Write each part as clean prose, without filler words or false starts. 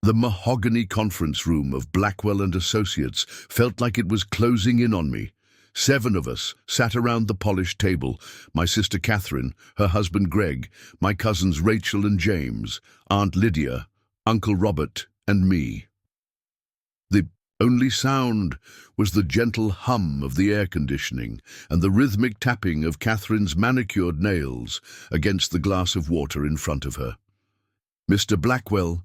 The mahogany conference room of Blackwell and Associates felt like it was closing in on me. 7 of us sat around the polished table, my sister Katherine, her husband Greg, my cousins Rachel and James, Aunt Lydia, Uncle Robert, and me. The only sound was the gentle hum of the air conditioning and the rhythmic tapping of Katherine's manicured nails against the glass of water in front of her. Mr. Blackwell,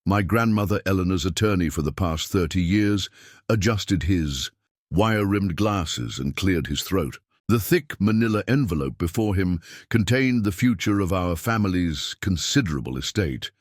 my grandmother Eleanor's attorney for the past 30 years, adjusted his wire-rimmed glasses and cleared his throat. The thick manila envelope before him contained the future of our family's considerable estate.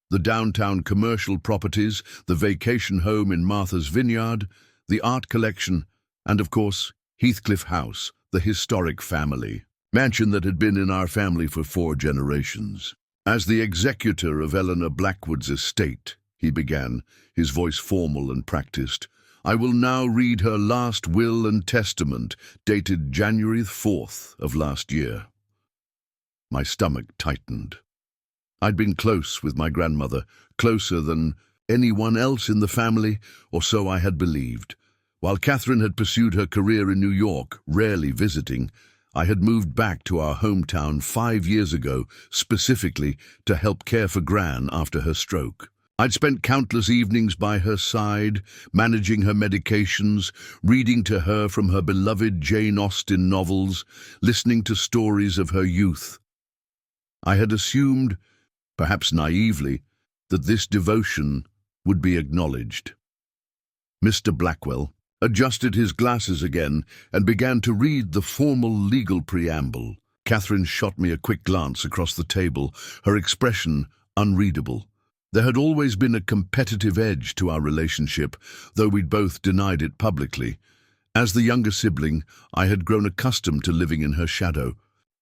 The downtown commercial properties, the vacation home in Martha's Vineyard, the art collection, and of course, Heathcliff House, the historic family mansion that had been in our family for 4 generations. As the executor of Eleanor Blackwood's estate, he began, his voice formal and practiced, I will now read her last will and testament, dated January 4th of last year. My stomach tightened. I'd been close with my grandmother, closer than anyone else in the family, or so I had believed. While Katherine had pursued her career in New York, rarely visiting, I had moved back to our hometown 5 years ago, specifically to help care for Gran after her stroke. I'd spent countless evenings by her side, managing her medications, reading to her from her beloved Jane Austen novels, listening to stories of her youth. I had assumed, perhaps naively, that this devotion would be acknowledged. Mr. Blackwell adjusted his glasses again and began to read the formal legal preamble. Katherine shot me a quick glance across the table, her expression unreadable. There had always been a competitive edge to our relationship, though we'd both denied it publicly. As the younger sibling, I had grown accustomed to living in her shadow.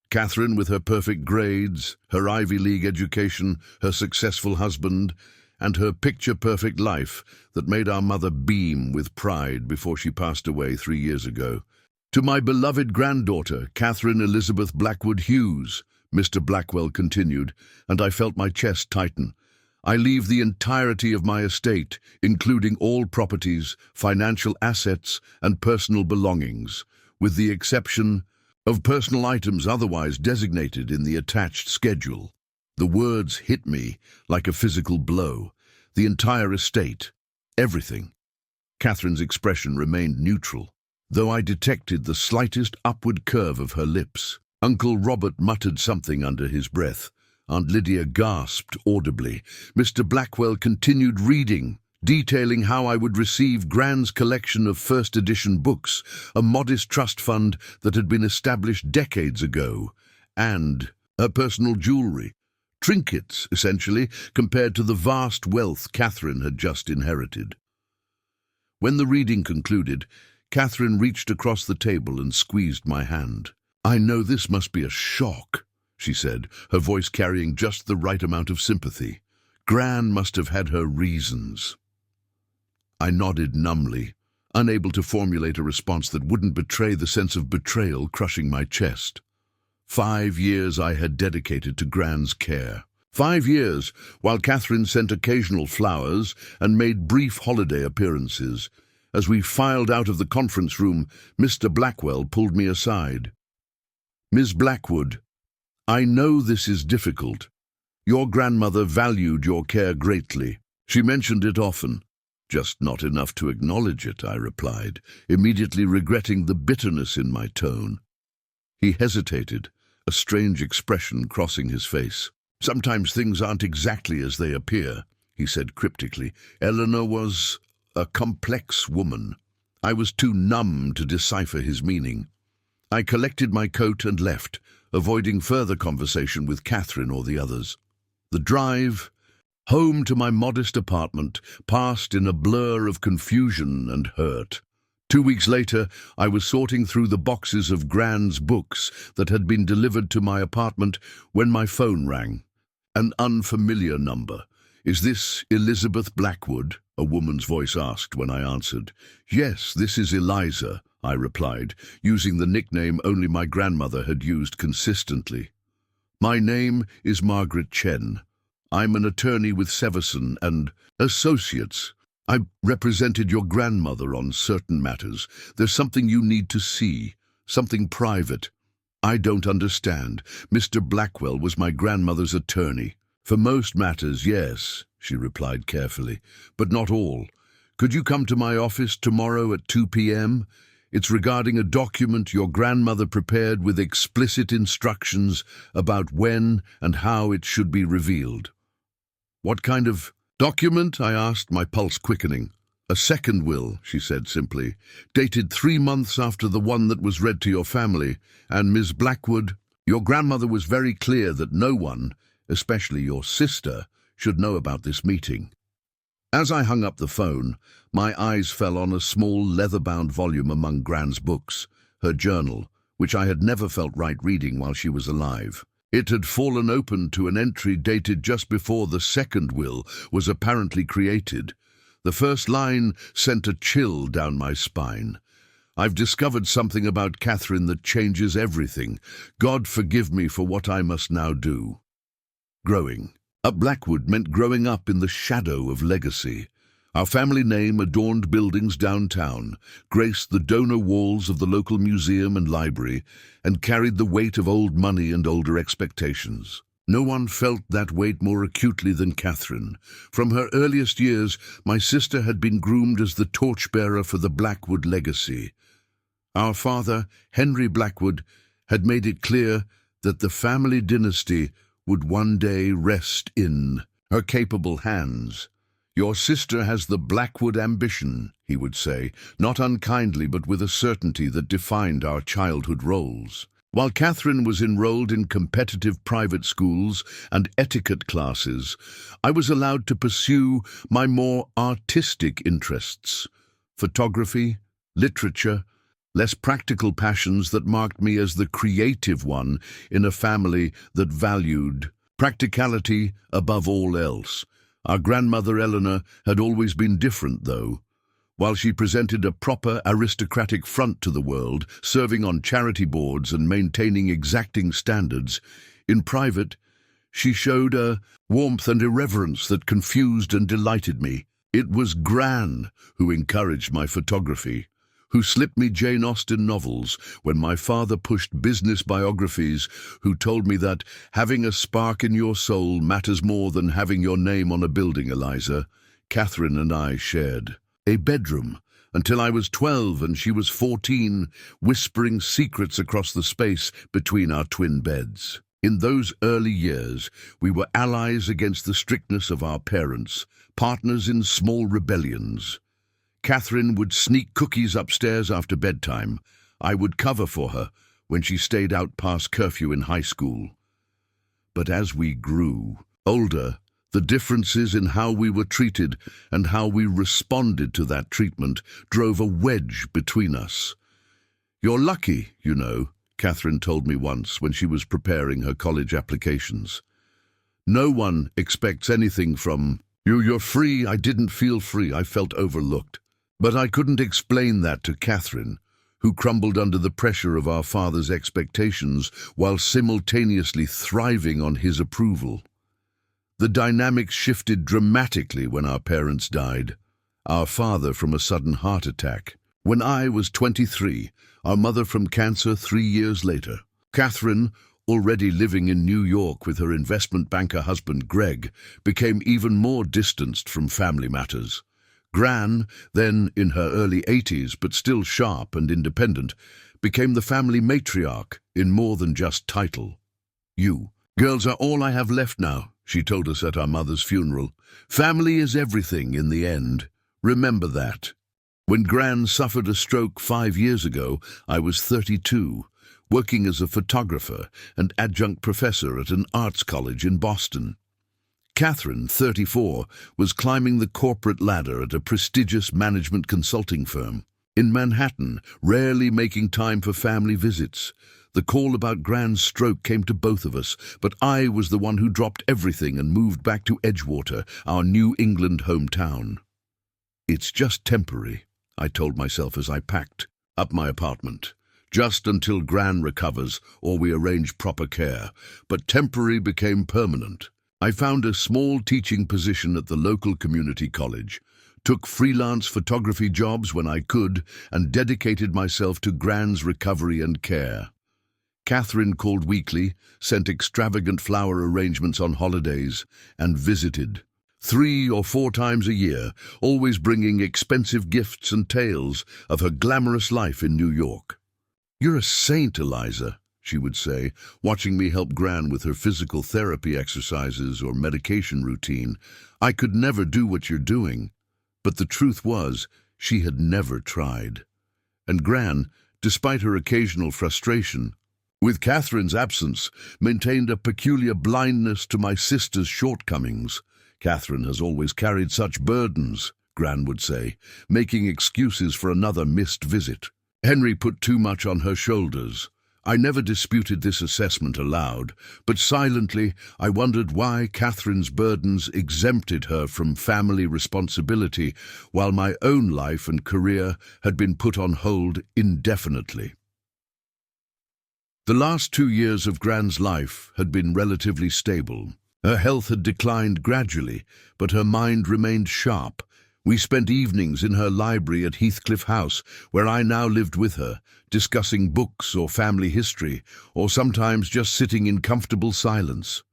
Katherine, with her perfect grades, her Ivy League education, her successful husband, and her picture-perfect life that made our mother beam with pride before she passed away 3 years ago. To my beloved granddaughter, Katherine Elizabeth Blackwood Hughes, Mr. Blackwell continued, and I felt my chest tighten. I leave the entirety of my estate, including all properties, financial assets, and personal belongings, with the exception of personal items otherwise designated in the attached schedule. The words hit me like a physical blow. The entire estate, everything. Katherine's expression remained neutral, though I detected the slightest upward curve of her lips. Uncle Robert muttered something under his breath. Aunt Lydia gasped audibly. Mr. Blackwell continued reading, detailing how I would receive Gran's collection of first edition books, a modest trust fund that had been established decades ago, and her personal jewelry. Trinkets, essentially, compared to the vast wealth Katherine had just inherited. When the reading concluded, Katherine reached across the table and squeezed my hand. I know this must be a shock, she said, her voice carrying just the right amount of sympathy. Gran must have had her reasons. I nodded numbly, unable to formulate a response that wouldn't betray the sense of betrayal crushing my chest. 5 years I had dedicated to Gran's care. 5 years, while Katherine sent occasional flowers and made brief holiday appearances. As we filed out of the conference room, Mr. Blackwell pulled me aside. Ms. Blackwood, I know this is difficult. Your grandmother valued your care greatly. She mentioned it often. Just not enough to acknowledge it, I replied, immediately regretting the bitterness in my tone. He hesitated, a strange expression crossing his face. Sometimes things aren't exactly as they appear, he said cryptically. Eleanor was a complex woman. I was too numb to decipher his meaning. I collected my coat and left, avoiding further conversation with Katherine or the others. The drive home to my modest apartment passed in a blur of confusion and hurt. 2 weeks later, I was sorting through the boxes of Gran's books that had been delivered to my apartment when my phone rang. An unfamiliar number. Is this Elizabeth Blackwood? A woman's voice asked when I answered. Yes, this is Eliza, I replied, using the nickname only my grandmother had used consistently. My name is Margaret Chen. I'm an attorney with Severson and Associates. I represented your grandmother on certain matters. There's something you need to see, something private. I don't understand. Mr. Blackwell was my grandmother's attorney. For most matters, yes, she replied carefully, but not all. Could you come to my office tomorrow at 2 p.m.? It's regarding a document your grandmother prepared with explicit instructions about when and how it should be revealed. What kind of document? I asked, my pulse quickening. A second will, she said simply, dated 3 months after the one that was read to your family, and Miss Blackwood, your grandmother was very clear that no one, especially your sister, should know about this meeting. As I hung up the phone, my eyes fell on a small leather-bound volume among Gran's books, her journal, which I had never felt right reading while she was alive. It had fallen open to an entry dated just before the second will was apparently created. The first line sent a chill down my spine. I've discovered something about Katherine that changes everything. God forgive me for what I must now do. Growing up Blackwood meant growing up in the shadow of legacy. Our family name adorned buildings downtown, graced the donor walls of the local museum and library, and carried the weight of old money and older expectations. No one felt that weight more acutely than Katherine. From her earliest years, my sister had been groomed as the torchbearer for the Blackwood legacy. Our father, Henry Blackwood, had made it clear that the family dynasty would one day rest in her capable hands. Your sister has the Blackwood ambition, he would say, not unkindly but with a certainty that defined our childhood roles. While Katherine was enrolled in competitive private schools and etiquette classes, I was allowed to pursue my more artistic interests, photography, literature, less practical passions that marked me as the creative one in a family that valued practicality above all else. Our grandmother Eleanor had always been different, though. While she presented a proper aristocratic front to the world, serving on charity boards and maintaining exacting standards, in private, she showed a warmth and irreverence that confused and delighted me. It was Gran who encouraged my photography, who slipped me Jane Austen novels when my father pushed business biographies, who told me that having a spark in your soul matters more than having your name on a building, Eliza. Katherine and I shared a bedroom until I was 12 and she was 14, whispering secrets across the space between our twin beds. In those early years, we were allies against the strictness of our parents, partners in small rebellions. Katherine would sneak cookies upstairs after bedtime. I would cover for her when she stayed out past curfew in high school. But as we grew older, the differences in how we were treated and how we responded to that treatment drove a wedge between us. "You're lucky, you know," Katherine told me once when she was preparing her college applications. "No one expects anything from you. You're free." I didn't feel free. I felt overlooked. But I couldn't explain that to Katherine, who crumbled under the pressure of our father's expectations while simultaneously thriving on his approval. The dynamics shifted dramatically when our parents died. Our father from a sudden heart attack. When I was 23, our mother from cancer 3 years later. Katherine, already living in New York with her investment banker husband Greg, became even more distanced from family matters. Gran, then in her early 80s but still sharp and independent, became the family matriarch in more than just title. "You girls are all I have left now," she told us at our mother's funeral. "Family is everything in the end. Remember that." When Gran suffered a stroke 5 years ago, I was 32, working as a photographer and adjunct professor at an arts college in Boston. Katherine, 34, was climbing the corporate ladder at a prestigious management consulting firm in Manhattan, rarely making time for family visits. The call about Gran's stroke came to both of us, but I was the one who dropped everything and moved back to Edgewater, our New England hometown. "It's just temporary," I told myself as I packed up my apartment. "Just until Gran recovers or we arrange proper care." But temporary became permanent. I found a small teaching position at the local community college, took freelance photography jobs when I could, and dedicated myself to Gran's recovery and care. Katherine called weekly, sent extravagant flower arrangements on holidays, and visited 3 or 4 times a year, always bringing expensive gifts and tales of her glamorous life in New York. "You're a saint, Eliza," she would say, watching me help Gran with her physical therapy exercises or medication routine. "I could never do what you're doing." But the truth was, she had never tried. And Gran, despite her occasional frustration, with Katherine's absence, maintained a peculiar blindness to my sister's shortcomings. "Katherine has always carried such burdens," Gran would say, making excuses for another missed visit. Henry put too much on her shoulders. I never disputed this assessment aloud, but silently I wondered why Katherine's burdens exempted her from family responsibility, while my own life and career had been put on hold indefinitely. The last 2 years of Gran's life had been relatively stable. Her health had declined gradually, but her mind remained sharp. We spent evenings in her library at Heathcliff House, where I now lived with her, discussing books or family history, or sometimes just sitting in comfortable silence.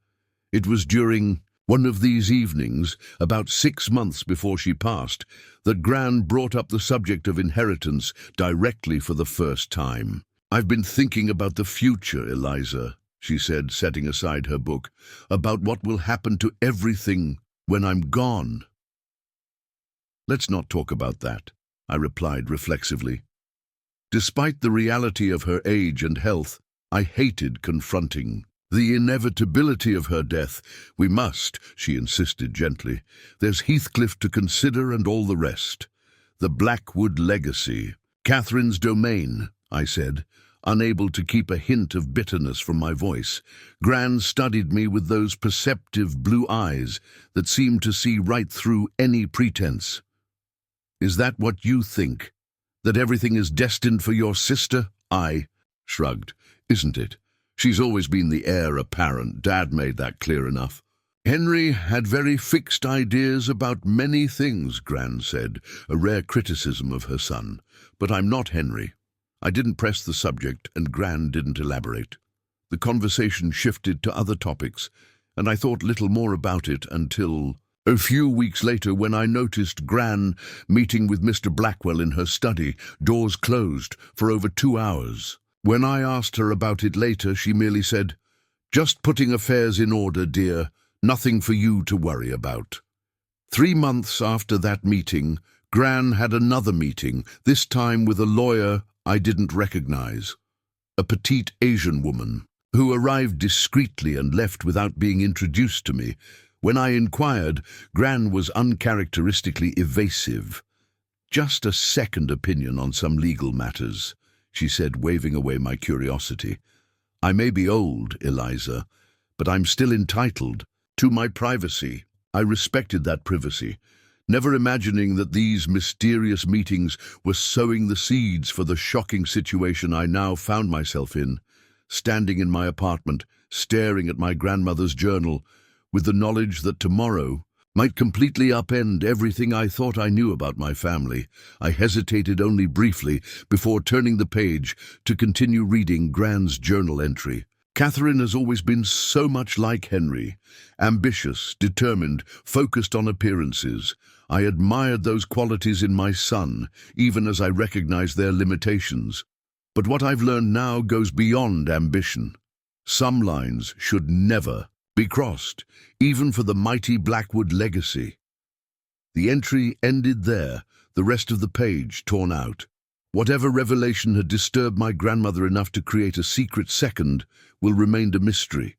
It was during one of these evenings, about 6 months before she passed, that Gran brought up the subject of inheritance directly for the first time. "I've been thinking about the future, Eliza," she said, setting aside her book, "about what will happen to everything when I'm gone." "Let's not talk about that," I replied reflexively. Despite the reality of her age and health, I hated confronting the inevitability of her death. "We must," she insisted gently. "There's Heathcliff to consider and all the rest. The Blackwood legacy. Katherine's domain," I said, unable to keep a hint of bitterness from my voice. Gran studied me with those perceptive blue eyes that seemed to see right through any pretense. "Is that what you think? That everything is destined for your sister?" I shrugged. "Isn't it? She's always been the heir apparent. Dad made that clear enough." "Henry had very fixed ideas about many things," Gran said, a rare criticism of her son. "But I'm not Henry." I didn't press the subject, and Gran didn't elaborate. The conversation shifted to other topics, and I thought little more about it until a few weeks later, when I noticed Gran meeting with Mr. Blackwell in her study, doors closed, for over 2 hours. When I asked her about it later, she merely said, "Just putting affairs in order, dear. Nothing for you to worry about." 3 months after that meeting, Gran had another meeting, this time with a lawyer I didn't recognize. A petite Asian woman, who arrived discreetly and left without being introduced to me. When I inquired, Gran was uncharacteristically evasive. "Just a second opinion on some legal matters," she said, waving away my curiosity. "I may be old, Eliza, but I'm still entitled to my privacy." I respected that privacy, never imagining that these mysterious meetings were sowing the seeds for the shocking situation I now found myself in, standing in my apartment, staring at my grandmother's journal, with the knowledge that tomorrow might completely upend everything I thought I knew about my family. I hesitated only briefly before turning the page to continue reading Gran's journal entry. "Katherine has always been so much like Henry, ambitious, determined, focused on appearances. I admired those qualities in my son, even as I recognized their limitations. But what I've learned now goes beyond ambition. Some lines should never be crossed, even for the mighty Blackwood legacy." The entry ended there, the rest of the page torn out. Whatever revelation had disturbed my grandmother enough to create a secret second will remain a mystery,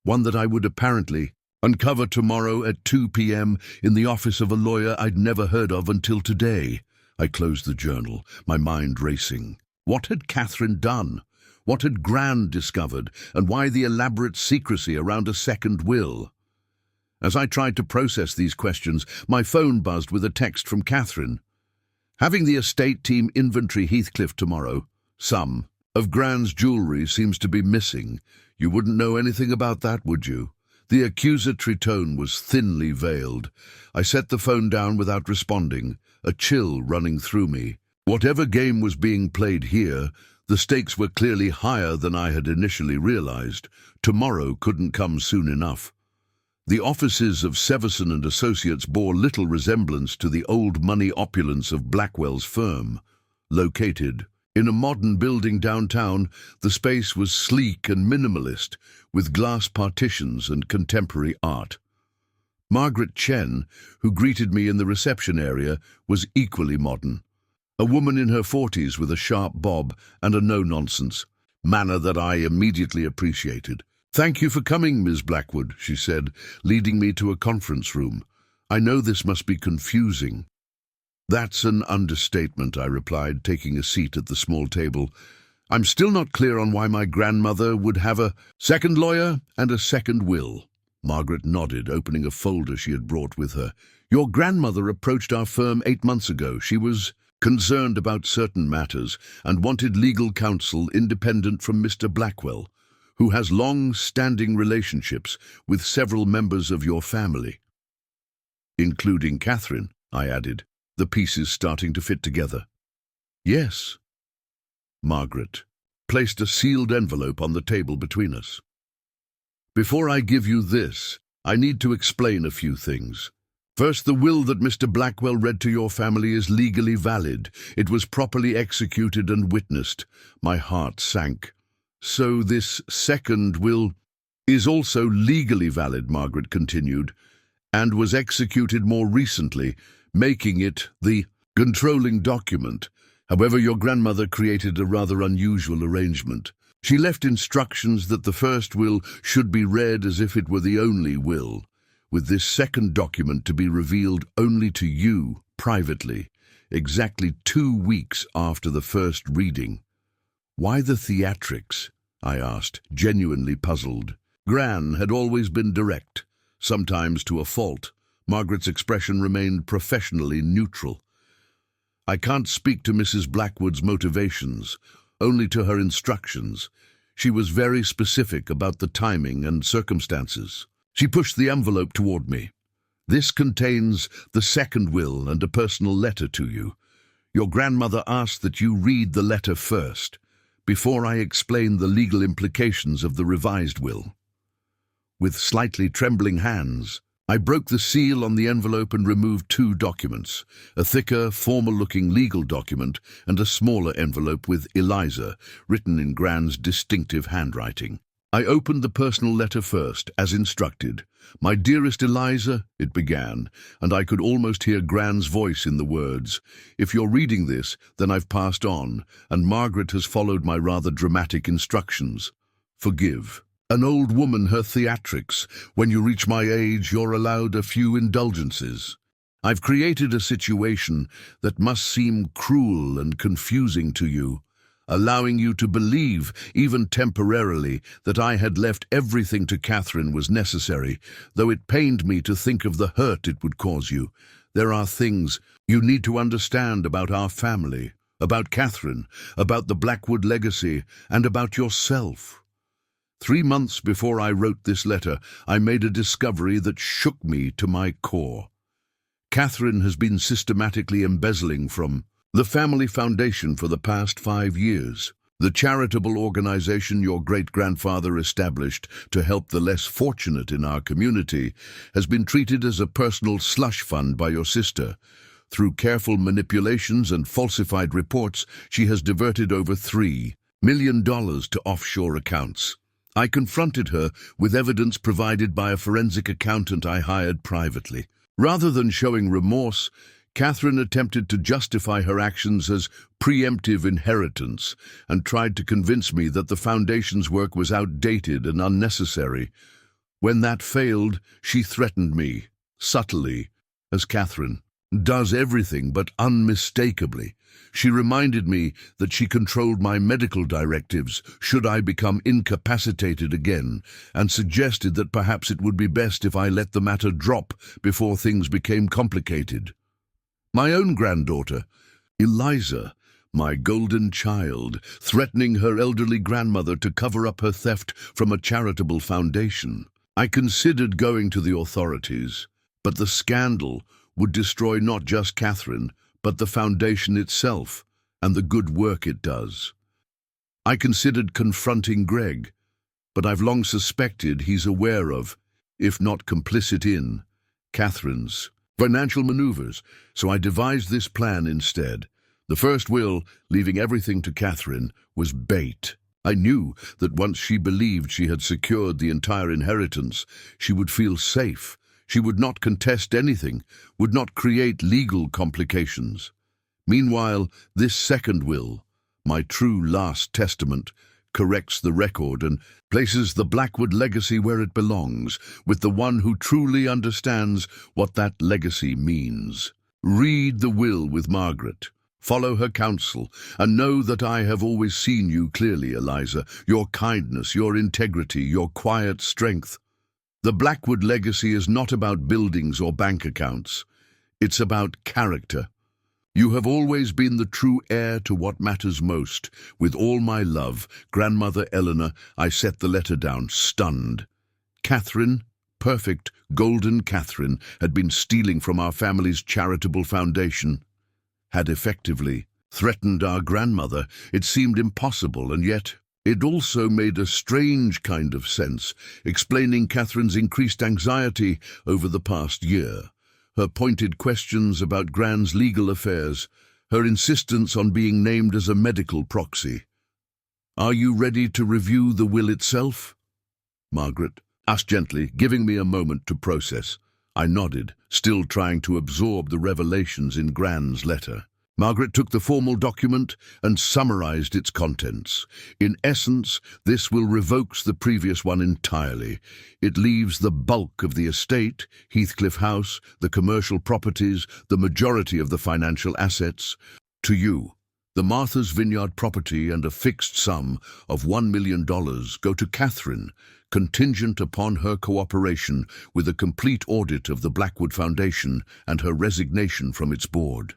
one that I would apparently uncover tomorrow at 2 p.m. in the office of a lawyer I'd never heard of until today. I closed the journal, my mind racing. What had Katherine done? What had Gran discovered? And why the elaborate secrecy around a second will? As I tried to process these questions, my phone buzzed with a text from Katherine. "Having the estate team inventory Heathcliff tomorrow. Some of Gran's jewellery seems to be missing. You wouldn't know anything about that, would you? The accusatory tone was thinly veiled. I set the phone down without responding, a chill running through me. Whatever game was being played here, the stakes were clearly higher than I had initially realized. Tomorrow couldn't come soon enough. The offices of Severson and Associates bore little resemblance to the old money opulence of Blackwell's firm. Located in a modern building downtown, the space was sleek and minimalist, with glass partitions and contemporary art. Margaret Chen, who greeted me in the reception area, was equally modern. A woman in her 40s with a sharp bob and a no-nonsense manner that I immediately appreciated. "Thank you for coming, Ms. Blackwood," she said, leading me to a conference room. "I know this must be confusing." "That's an understatement," I replied, taking a seat at the small table. "I'm still not clear on why my grandmother would have a second lawyer and a second will." Margaret nodded, opening a folder she had brought with her. "Your grandmother approached our firm 8 months ago. She was concerned about certain matters and wanted legal counsel independent from Mr. Blackwell, who has long-standing relationships with several members of your family." "Including Katherine," I added, the pieces starting to fit together. "Yes." Margaret placed a sealed envelope on the table between us. "Before I give you this, I need to explain a few things. First, the will that Mr. Blackwell read to your family is legally valid. It was properly executed and witnessed." My heart sank. "So this second will is also legally valid," Margaret continued, "and was executed more recently, making it the controlling document. However, your grandmother created a rather unusual arrangement. She left instructions that the first will should be read as if it were the only will, with this second document to be revealed only to you, privately, exactly 2 weeks after the first reading." "Why the theatrics?" I asked, genuinely puzzled. Gran had always been direct, sometimes to a fault. Margaret's expression remained professionally neutral. "I can't speak to Mrs. Blackwood's motivations, only to her instructions. She was very specific about the timing and circumstances." She pushed the envelope toward me. "This contains the second will and a personal letter to you. Your grandmother asked that you read the letter first, before I explain the legal implications of the revised will." With slightly trembling hands, I broke the seal on the envelope and removed 2 documents, a thicker, formal-looking legal document and a smaller envelope with Eliza, written in Gran's distinctive handwriting. I opened the personal letter first, as instructed. "My dearest Eliza," it began, and I could almost hear Gran's voice in the words. "If you're reading this, then I've passed on, and Margaret has followed my rather dramatic instructions. Forgive. An old woman, her theatrics. When you reach my age, you're allowed a few indulgences. I've created a situation that must seem cruel and confusing to you, allowing you to believe, even temporarily, that I had left everything to Katherine was necessary, though it pained me to think of the hurt it would cause you. There are things you need to understand about our family, about Katherine, about the Blackwood legacy, and about yourself." 3 months before I wrote this letter, I made a discovery that shook me to my core. Katherine has been systematically embezzling from the family foundation for the past 5 years. The charitable organization your great-grandfather established to help the less fortunate in our community has been treated as a personal slush fund by your sister. Through careful manipulations and falsified reports, she has diverted over $3 million to offshore accounts. I confronted her with evidence provided by a forensic accountant I hired privately. Rather than showing remorse, Katherine attempted to justify her actions as preemptive inheritance and tried to convince me that the Foundation's work was outdated and unnecessary. When that failed, she threatened me, subtly, as Katherine does everything but unmistakably. She reminded me that she controlled my medical directives should I become incapacitated again, and suggested that perhaps it would be best if I let the matter drop before things became complicated. My own granddaughter, Eliza, my golden child, threatening her elderly grandmother to cover up her theft from a charitable foundation. I considered going to the authorities, but the scandal would destroy not just Katherine, but the foundation itself and the good work it does. I considered confronting Greg, but I've long suspected he's aware of, if not complicit in, Katherine's financial maneuvers, so I devised this plan instead. The first will, leaving everything to Katherine, was bait. I knew that once she believed she had secured the entire inheritance, she would feel safe. She would not contest anything, would not create legal complications. Meanwhile, this second will, my true last testament, corrects the record and places the Blackwood legacy where it belongs, with the one who truly understands what that legacy means. Read the will with Margaret. Follow her counsel, and know that I have always seen you clearly, Eliza, your kindness, your integrity, your quiet strength. The Blackwood legacy is not about buildings or bank accounts. It's about character. You have always been the true heir to what matters most. With all my love, Grandmother Eleanor. I set the letter down, stunned. Katherine, perfect, golden Katherine, had been stealing from our family's charitable foundation, had effectively threatened our grandmother. It seemed impossible, and yet it also made a strange kind of sense, explaining Katherine's increased anxiety over the past year, her pointed questions about Gran's legal affairs, her insistence on being named as a medical proxy. "Are you ready to review the will itself?" Margaret asked gently, giving me a moment to process. I nodded, still trying to absorb the revelations in Gran's letter. Margaret took the formal document and summarized its contents. In essence, this will revokes the previous one entirely. It leaves the bulk of the estate, Heathcliff House, the commercial properties, the majority of the financial assets, to you. The Martha's Vineyard property and a fixed sum of $1 million go to Katherine, contingent upon her cooperation with a complete audit of the Blackwood Foundation and her resignation from its board.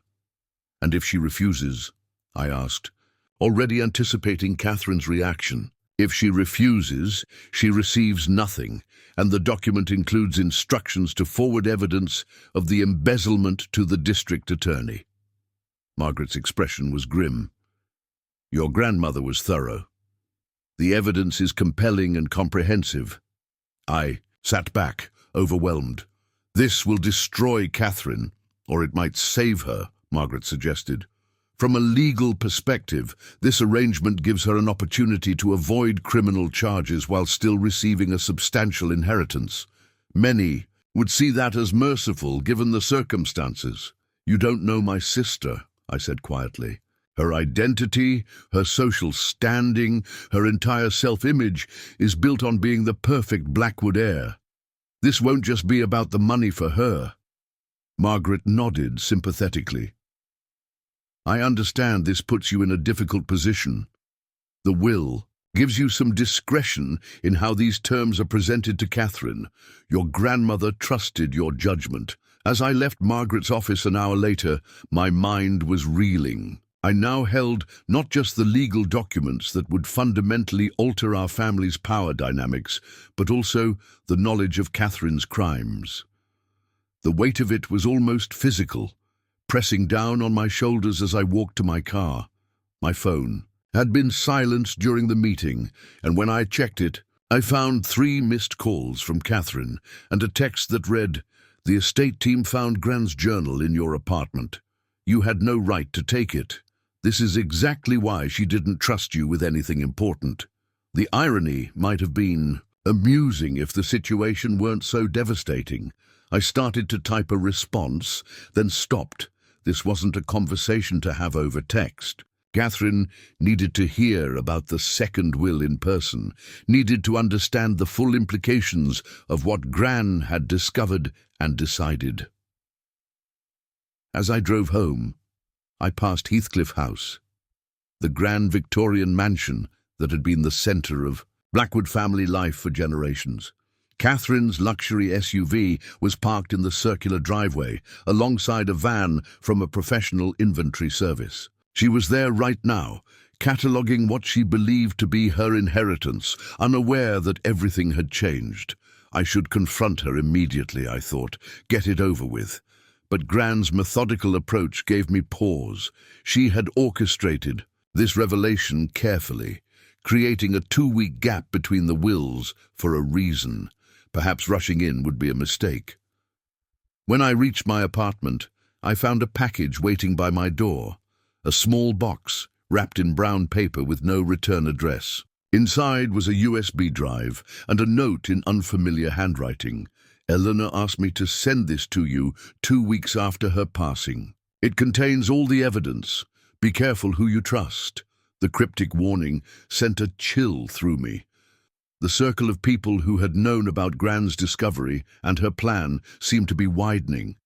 "And if she refuses?" I asked, already anticipating Katherine's reaction. "If she refuses, she receives nothing, and the document includes instructions to forward evidence of the embezzlement to the district attorney." Margaret's expression was grim. "Your grandmother was thorough. The evidence is compelling and comprehensive." I sat back, overwhelmed. "This will destroy Katherine, or it might save her," Margaret suggested. "From a legal perspective, this arrangement gives her an opportunity to avoid criminal charges while still receiving a substantial inheritance. Many would see that as merciful given the circumstances." "You don't know my sister," I said quietly. "Her identity, her social standing, her entire self-image is built on being the perfect Blackwood heir. This won't just be about the money for her." Margaret nodded sympathetically. "I understand this puts you in a difficult position. The will gives you some discretion in how these terms are presented to Katherine. Your grandmother trusted your judgment." As I left Margaret's office an hour later, my mind was reeling. I now held not just the legal documents that would fundamentally alter our family's power dynamics, but also the knowledge of Katherine's crimes. The weight of it was almost physical, pressing down on my shoulders as I walked to my car. My phone had been silenced during the meeting, and when I checked it, I found 3 missed calls from Katherine and a text that read, "The estate team found Gran's journal in your apartment. You had no right to take it. This is exactly why she didn't trust you with anything important." The irony might have been amusing if the situation weren't so devastating. I started to type a response, then stopped. This wasn't a conversation to have over text. Katherine needed to hear about the second will in person, needed to understand the full implications of what Gran had discovered and decided. As I drove home, I passed Heathcliff House, the grand Victorian mansion that had been the centre of Blackwood family life for generations. Katherine's luxury SUV was parked in the circular driveway, alongside a van from a professional inventory service. She was there right now, cataloguing what she believed to be her inheritance, unaware that everything had changed. I should confront her immediately, I thought, get it over with. But Gran's methodical approach gave me pause. She had orchestrated this revelation carefully, creating a 2-week gap between the wills for a reason. Perhaps rushing in would be a mistake. When I reached my apartment, I found a package waiting by my door, a small box wrapped in brown paper with no return address. Inside was a USB drive and a note in unfamiliar handwriting. Eleanor asked me to send this to you 2 weeks after her passing. It contains all the evidence. Be careful who you trust. The cryptic warning sent a chill through me. The circle of people who had known about Gran's discovery and her plan seemed to be widening.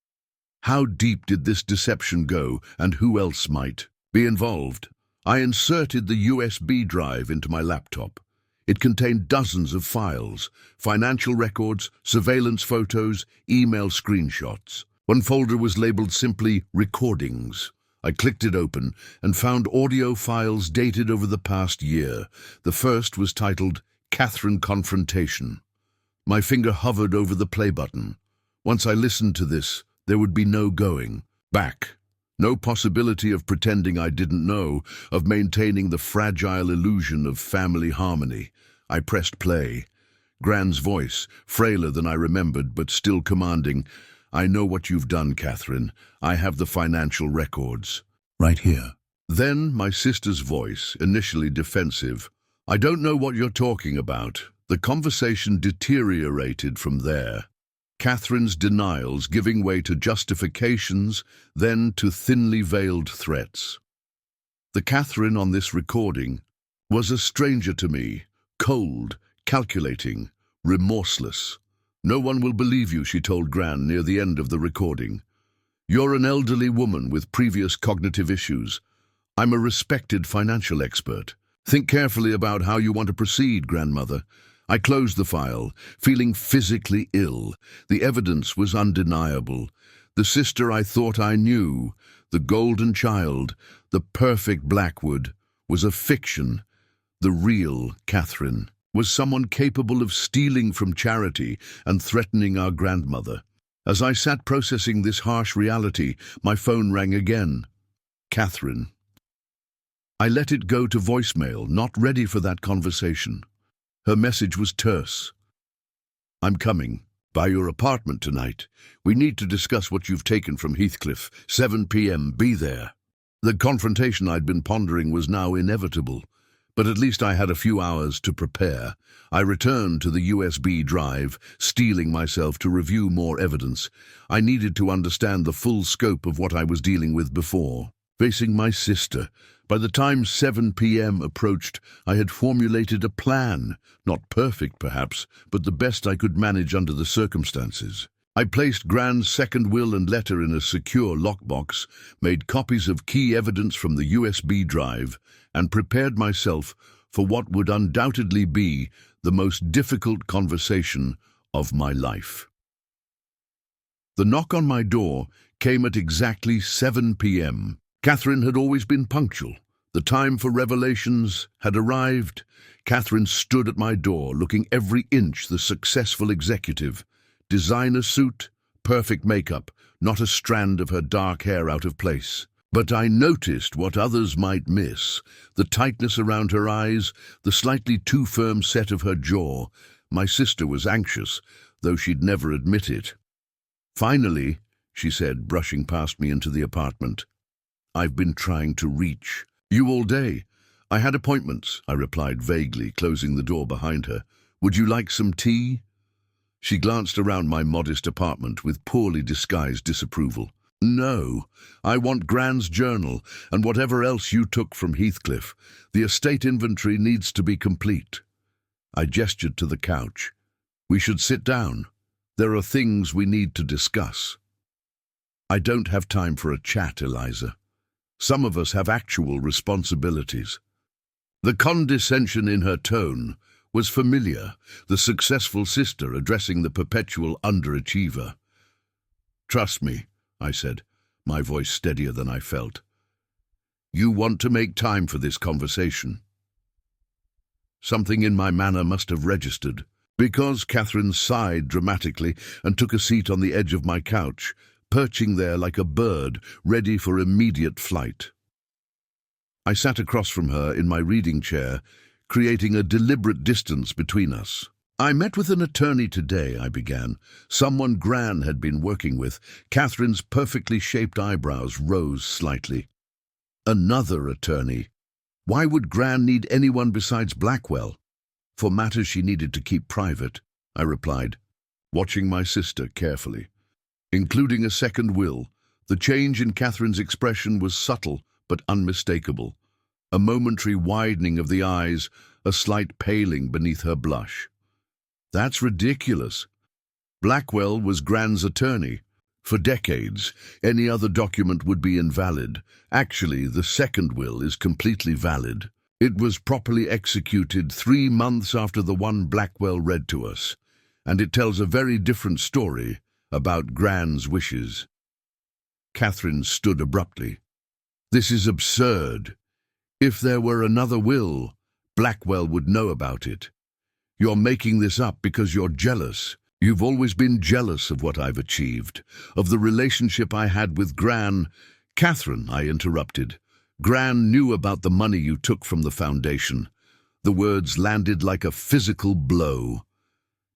How deep did this deception go, and who else might be involved? I inserted the USB drive into my laptop. It contained dozens of files, financial records, surveillance photos, email screenshots. One folder was labeled simply Recordings. I clicked it open and found audio files dated over the past year. The first was titled Katherine Confrontation. My finger hovered over the play button. Once I listened to this, there would be no going back. No possibility of pretending I didn't know, of maintaining the fragile illusion of family harmony. I pressed play. Gran's voice, frailer than I remembered, but still commanding. I know what you've done, Katherine. I have the financial records. Right here. Then my sister's voice, initially defensive. I don't know what you're talking about. The conversation deteriorated from there. Katherine's denials giving way to justifications, then to thinly veiled threats. The Katherine on this recording was a stranger to me, cold, calculating, remorseless. No one will believe you, she told Gran near the end of the recording. You're an elderly woman with previous cognitive issues. I'm a respected financial expert. Think carefully about how you want to proceed, grandmother. I closed the file, feeling physically ill. The evidence was undeniable. The sister I thought I knew, the golden child, the perfect Blackwood, was a fiction. The real Katherine was someone capable of stealing from charity and threatening our grandmother. As I sat processing this harsh reality, my phone rang again. Katherine. I let it go to voicemail, not ready for that conversation. Her message was terse. I'm coming. By your apartment tonight. We need to discuss what you've taken from Heathcliff. 7 p.m. Be there. The confrontation I'd been pondering was now inevitable, but at least I had a few hours to prepare. I returned to the USB drive, steeling myself to review more evidence. I needed to understand the full scope of what I was dealing with before. Facing my sister. By the time 7 p.m. approached, I had formulated a plan, not perfect perhaps, but the best I could manage under the circumstances. I placed Gran's second will and letter in a secure lockbox, made copies of key evidence from the USB drive, and prepared myself for what would undoubtedly be the most difficult conversation of my life. The knock on my door came at exactly 7 p.m. Katherine had always been punctual. The time for revelations had arrived. Katherine stood at my door, looking every inch the successful executive. Designer suit, perfect makeup, not a strand of her dark hair out of place. But I noticed what others might miss, the tightness around her eyes, the slightly too firm set of her jaw. My sister was anxious, though she'd never admit it. Finally, she said, brushing past me into the apartment. I've been trying to reach you all day. I had appointments, I replied vaguely, closing the door behind her. Would you like some tea? She glanced around my modest apartment with poorly disguised disapproval. No, I want Gran's journal and whatever else you took from Heathcliff. The estate inventory needs to be complete. I gestured to the couch. We should sit down. There are things we need to discuss. I don't have time for a chat, Eliza. Some of us have actual responsibilities. The condescension in her tone was familiar, the successful sister addressing the perpetual underachiever. Trust me, I said, my voice steadier than I felt. You want to make time for this conversation. Something in my manner must have registered. Because Katherine sighed dramatically and took a seat on the edge of my couch, perching there like a bird, ready for immediate flight. I sat across from her in my reading chair, creating a deliberate distance between us. "I met with an attorney today," I began. "Someone Gran had been working with." Katherine's perfectly shaped eyebrows rose slightly. "Another attorney? Why would Gran need anyone besides Blackwell?" "For matters she needed to keep private," I replied, watching my sister carefully. Including a second will, the change in Katherine's expression was subtle but unmistakable. A momentary widening of the eyes, a slight paling beneath her blush. "That's ridiculous. Blackwell was Gran's attorney. For decades, any other document would be invalid. Actually, the second will is completely valid. It was properly executed 3 months after the one Blackwell read to us, and it tells a very different story about Gran's wishes." Katherine stood abruptly. "This is absurd. If there were another will, Blackwell would know about it. You're making this up because you're jealous. You've always been jealous of what I've achieved, of the relationship I had with Gran." "Katherine," I interrupted, "Gran knew about the money you took from the foundation." The words landed like a physical blow.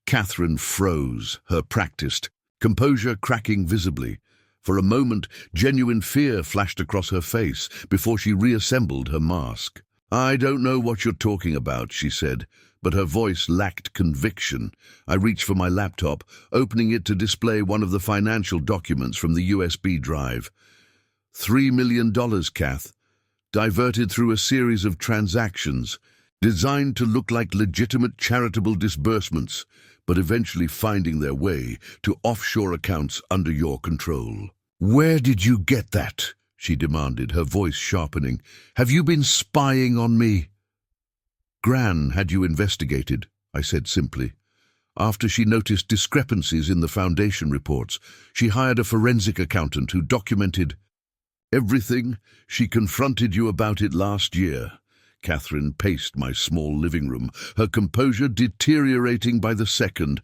Katherine froze, her practiced composure cracking visibly. For a moment, genuine fear flashed across her face before she reassembled her mask. "I don't know what you're talking about," she said, but her voice lacked conviction. I reached for my laptop, opening it to display one of the financial documents from the USB drive. $3 million, Kath, diverted through a series of transactions, designed to look like legitimate charitable disbursements, but eventually finding their way to offshore accounts under your control. "Where did you get that?" she demanded, her voice sharpening. "Have you been spying on me?" "Gran had you investigated," I said simply. "After she noticed discrepancies in the foundation reports, she hired a forensic accountant who documented everything. She confronted you about it last year." Katherine paced my small living room, her composure deteriorating by the second.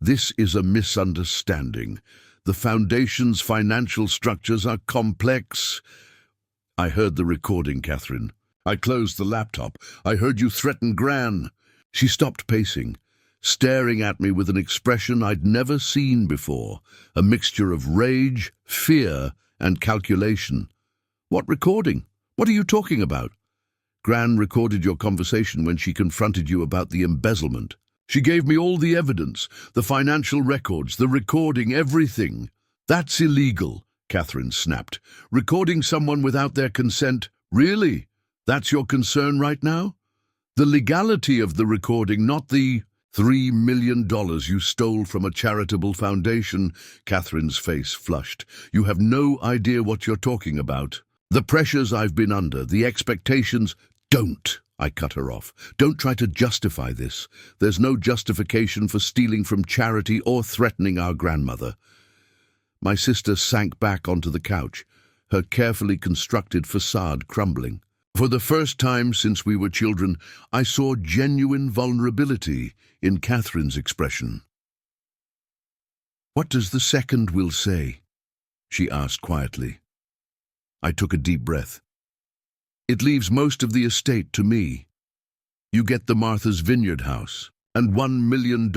"This is a misunderstanding. The Foundation's financial structures are complex." "I heard the recording, Katherine. I closed the laptop. I heard you threaten Gran." She stopped pacing, staring at me with an expression I'd never seen before, a mixture of rage, fear, and calculation. "What recording? What are you talking about?" "Gran recorded your conversation when she confronted you about the embezzlement. She gave me all the evidence, the financial records, the recording, everything." "That's illegal," Katherine snapped. "Recording someone without their consent, really? That's your concern right now? The legality of the recording, not the $3 million you stole from a charitable foundation." Katherine's face flushed. "You have no idea what you're talking about. The pressures I've been under, the expectations—" "Don't!" I cut her off. "Don't try to justify this. There's no justification for stealing from charity or threatening our grandmother." My sister sank back onto the couch, her carefully constructed facade crumbling. For the first time since we were children, I saw genuine vulnerability in Katherine's expression. "What does the second will say?" she asked quietly. I took a deep breath. "It leaves most of the estate to me. You get the Martha's Vineyard house and $1 million,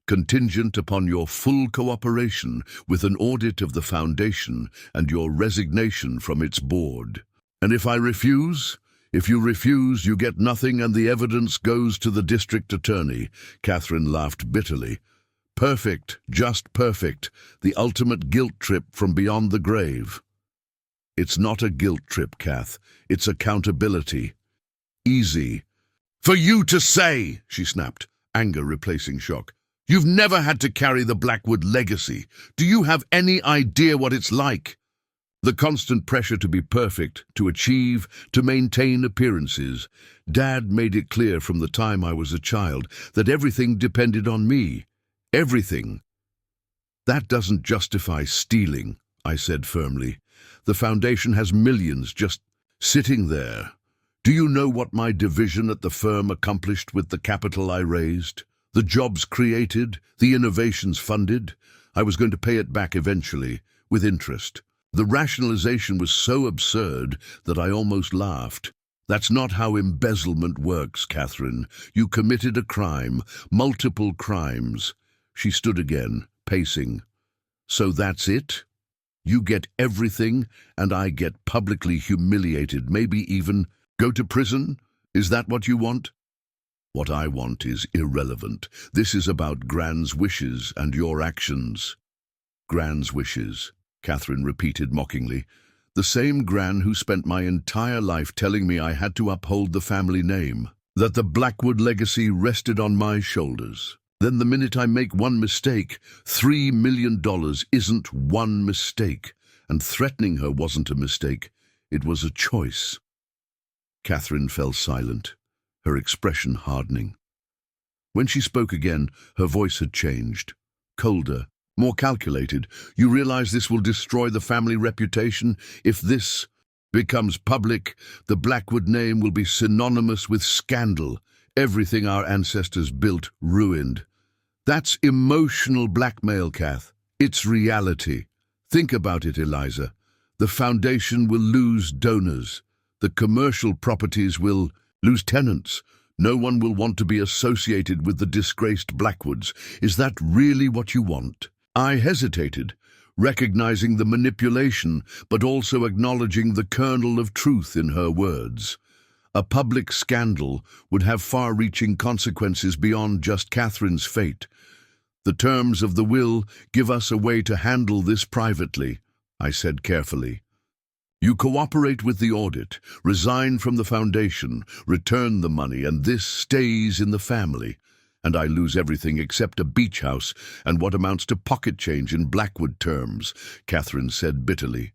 contingent upon your full cooperation with an audit of the foundation and your resignation from its board. And if I refuse, if you refuse, you get nothing and the evidence goes to the district attorney." Katherine laughed bitterly. "Perfect, just perfect, the ultimate guilt trip from beyond the grave." "It's not a guilt trip, Kath. It's accountability. Easy." "For you to say," she snapped, anger replacing shock. "You've never had to carry the Blackwood legacy. Do you have any idea what it's like? The constant pressure to be perfect, to achieve, to maintain appearances. Dad made it clear from the time I was a child that everything depended on me. Everything." "That doesn't justify stealing," I said firmly. "The foundation has millions just sitting there. Do you know what my division at the firm accomplished with the capital I raised? The jobs created, the innovations funded. I was going to pay it back eventually, with interest. The rationalization was so absurd that I almost laughed. That's not how embezzlement works, Katherine. You committed a crime, multiple crimes. She stood again, pacing. So that's it? You get everything, and I get publicly humiliated, maybe even go to prison? Is that what you want? What I want is irrelevant. This is about Gran's wishes and your actions. Gran's wishes, Katherine repeated mockingly. The same Gran who spent my entire life telling me I had to uphold the family name, that the Blackwood legacy rested on my shoulders. Then the minute I make one mistake, $3 million isn't one mistake, and threatening her wasn't a mistake, it was a choice. Katherine fell silent, her expression hardening. When she spoke again, her voice had changed, colder, more calculated. You realize this will destroy the family reputation? If this becomes public, the Blackwood name will be synonymous with scandal. Everything our ancestors built ruined. That's emotional blackmail, Kath. It's reality. Think about it, Eliza. The foundation will lose donors. The commercial properties will lose tenants. No one will want to be associated with the disgraced Blackwoods. Is that really what you want? I hesitated, recognizing the manipulation, but also acknowledging the kernel of truth in her words. A public scandal would have far-reaching consequences beyond just Katherine's fate. The terms of the will give us a way to handle this privately, I said carefully. You cooperate with the audit, resign from the foundation, return the money, and this stays in the family. And I lose everything except a beach house and what amounts to pocket change in Blackwood terms, Katherine said bitterly.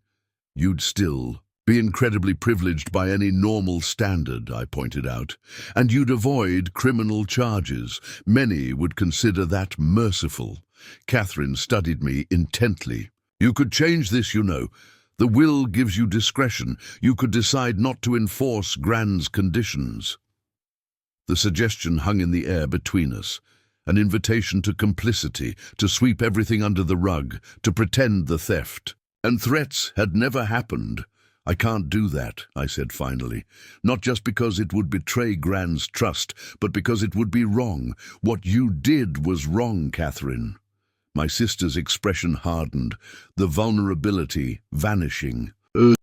You'd still be incredibly privileged by any normal standard, I pointed out, and you'd avoid criminal charges. Many would consider that merciful. Katherine studied me intently. You could change this, you know. The will gives you discretion. You could decide not to enforce Gran's conditions. The suggestion hung in the air between us, an invitation to complicity, to sweep everything under the rug, to pretend the theft. And threats had never happened. I can't do that, I said finally, not just because it would betray Gran's trust, but because it would be wrong. What you did was wrong, Katherine. My sister's expression hardened, the vulnerability vanishing.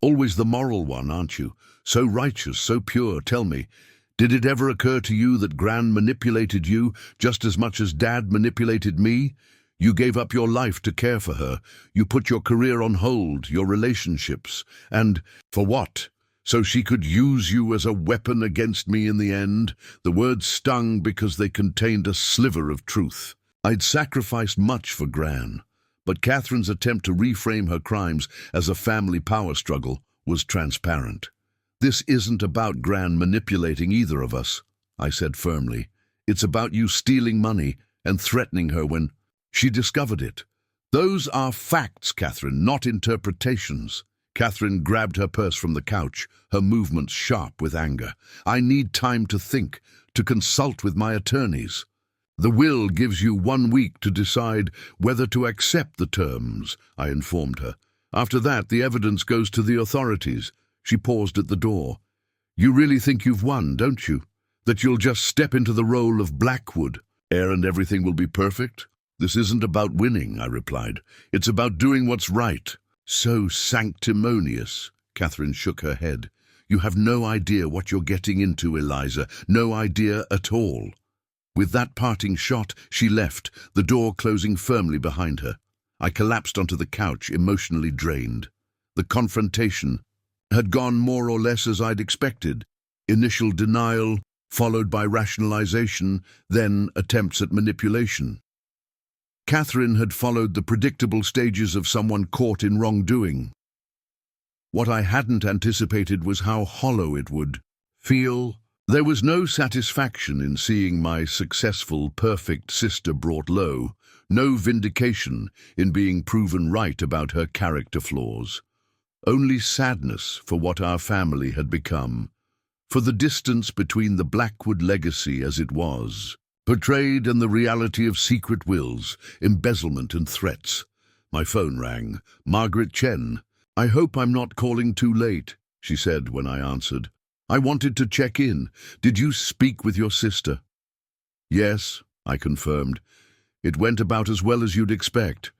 Always the moral one, aren't you? So righteous, so pure. Tell me, did it ever occur to you that Gran manipulated you just as much as Dad manipulated me? You gave up your life to care for her. You put your career on hold, your relationships. And for what? So she could use you as a weapon against me in the end? The words stung because they contained a sliver of truth. I'd sacrificed much for Gran, but Katherine's attempt to reframe her crimes as a family power struggle was transparent. This isn't about Gran manipulating either of us, I said firmly. It's about you stealing money and threatening her when she discovered it. Those are facts, Katherine, not interpretations. Katherine grabbed her purse from the couch, her movements sharp with anger. I need time to think, to consult with my attorneys. The will gives you 1 week to decide whether to accept the terms, I informed her. After that, the evidence goes to the authorities. She paused at the door. You really think you've won, don't you? That you'll just step into the role of Blackwood, and everything will be perfect? This isn't about winning, I replied. It's about doing what's right. So sanctimonious, Katherine shook her head. You have no idea what you're getting into, Eliza. No idea at all. With that parting shot, she left, the door closing firmly behind her. I collapsed onto the couch, emotionally drained. The confrontation had gone more or less as I'd expected. Initial denial, followed by rationalization, then attempts at manipulation. Katherine had followed the predictable stages of someone caught in wrongdoing. What I hadn't anticipated was how hollow it would feel. There was no satisfaction in seeing my successful, perfect sister brought low, no vindication in being proven right about her character flaws. Only sadness for what our family had become, for the distance between the Blackwood legacy as it was, Portrayed in the reality of secret wills, embezzlement and threats. My phone rang. Margaret Chen. "I hope I'm not calling too late," she said when I answered. "I wanted to check in. Did you speak with your sister?" "Yes," I confirmed. "It went about as well as you'd expect."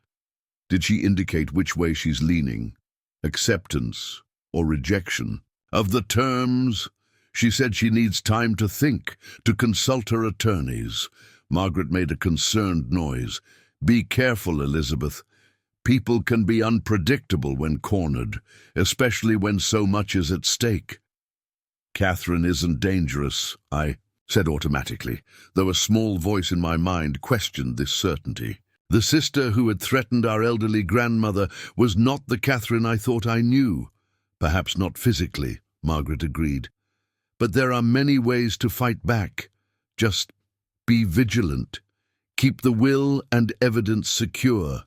"Did she indicate which way she's leaning? Acceptance or rejection? Of the terms?" "She said she needs time to think, to consult her attorneys." Margaret made a concerned noise. "Be careful, Elizabeth. People can be unpredictable when cornered, especially when so much is at stake." "Katherine isn't dangerous," I said automatically, though a small voice in my mind questioned this certainty. The sister who had threatened our elderly grandmother was not the Katherine I thought I knew. "Perhaps not physically," Margaret agreed. "But there are many ways to fight back. Just be vigilant. Keep the will and evidence secure.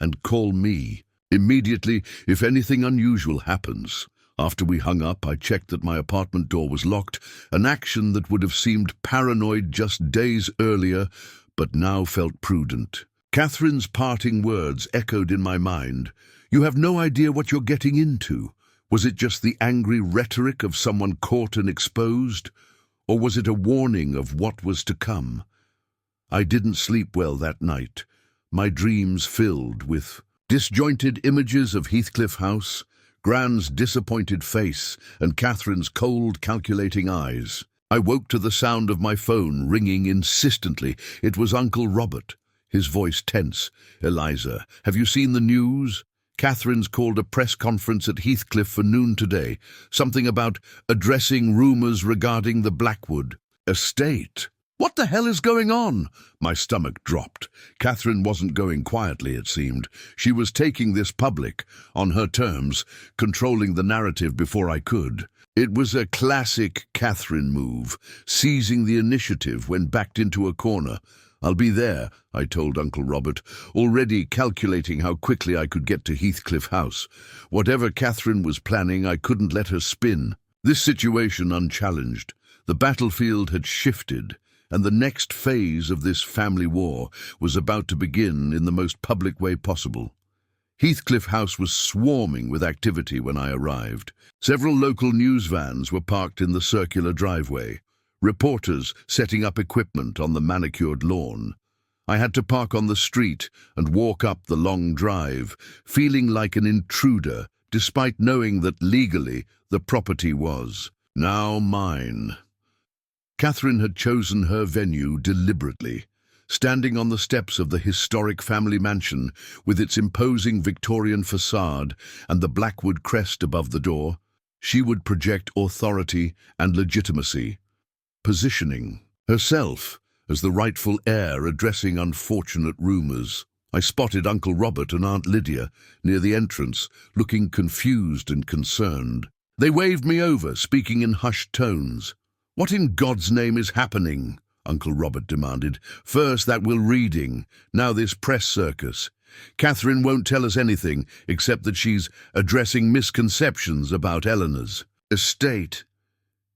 And call me immediately if anything unusual happens." After we hung up, I checked that my apartment door was locked, an action that would have seemed paranoid just days earlier, but now felt prudent. Katherine's parting words echoed in my mind. "You have no idea what you're getting into." Was it just the angry rhetoric of someone caught and exposed? Or was it a warning of what was to come? I didn't sleep well that night, my dreams filled with disjointed images of Heathcliff House, Gran's disappointed face, and Katherine's cold, calculating eyes. I woke to the sound of my phone ringing insistently. It was Uncle Robert, his voice tense. "Eliza, have you seen the news? Katherine's called a press conference at Heathcliff for noon today. Something about addressing rumours regarding the Blackwood estate." "What the hell is going on?" My stomach dropped. Katherine wasn't going quietly, it seemed. She was taking this public, on her terms, controlling the narrative before I could. It was a classic Katherine move, seizing the initiative when backed into a corner. "I'll be there," I told Uncle Robert, already calculating how quickly I could get to Heathcliff House. Whatever Katherine was planning, I couldn't let her spin. This situation unchallenged. The battlefield had shifted, and the next phase of this family war was about to begin in the most public way possible. Heathcliff House was swarming with activity when I arrived. Several local news vans were parked in the circular driveway. Reporters setting up equipment on the manicured lawn. I had to park on the street and walk up the long drive, feeling like an intruder, despite knowing that legally the property was now mine. Katherine had chosen her venue deliberately. Standing on the steps of the historic family mansion, with its imposing Victorian facade and the Blackwood crest above the door, she would project authority and legitimacy, positioning herself as the rightful heir addressing unfortunate rumours. I spotted Uncle Robert and Aunt Lydia near the entrance, looking confused and concerned. They waved me over, speaking in hushed tones. "What in God's name is happening?" Uncle Robert demanded. "First that we're reading, now this press circus. Katherine won't tell us anything except that she's addressing misconceptions about Eleanor's estate."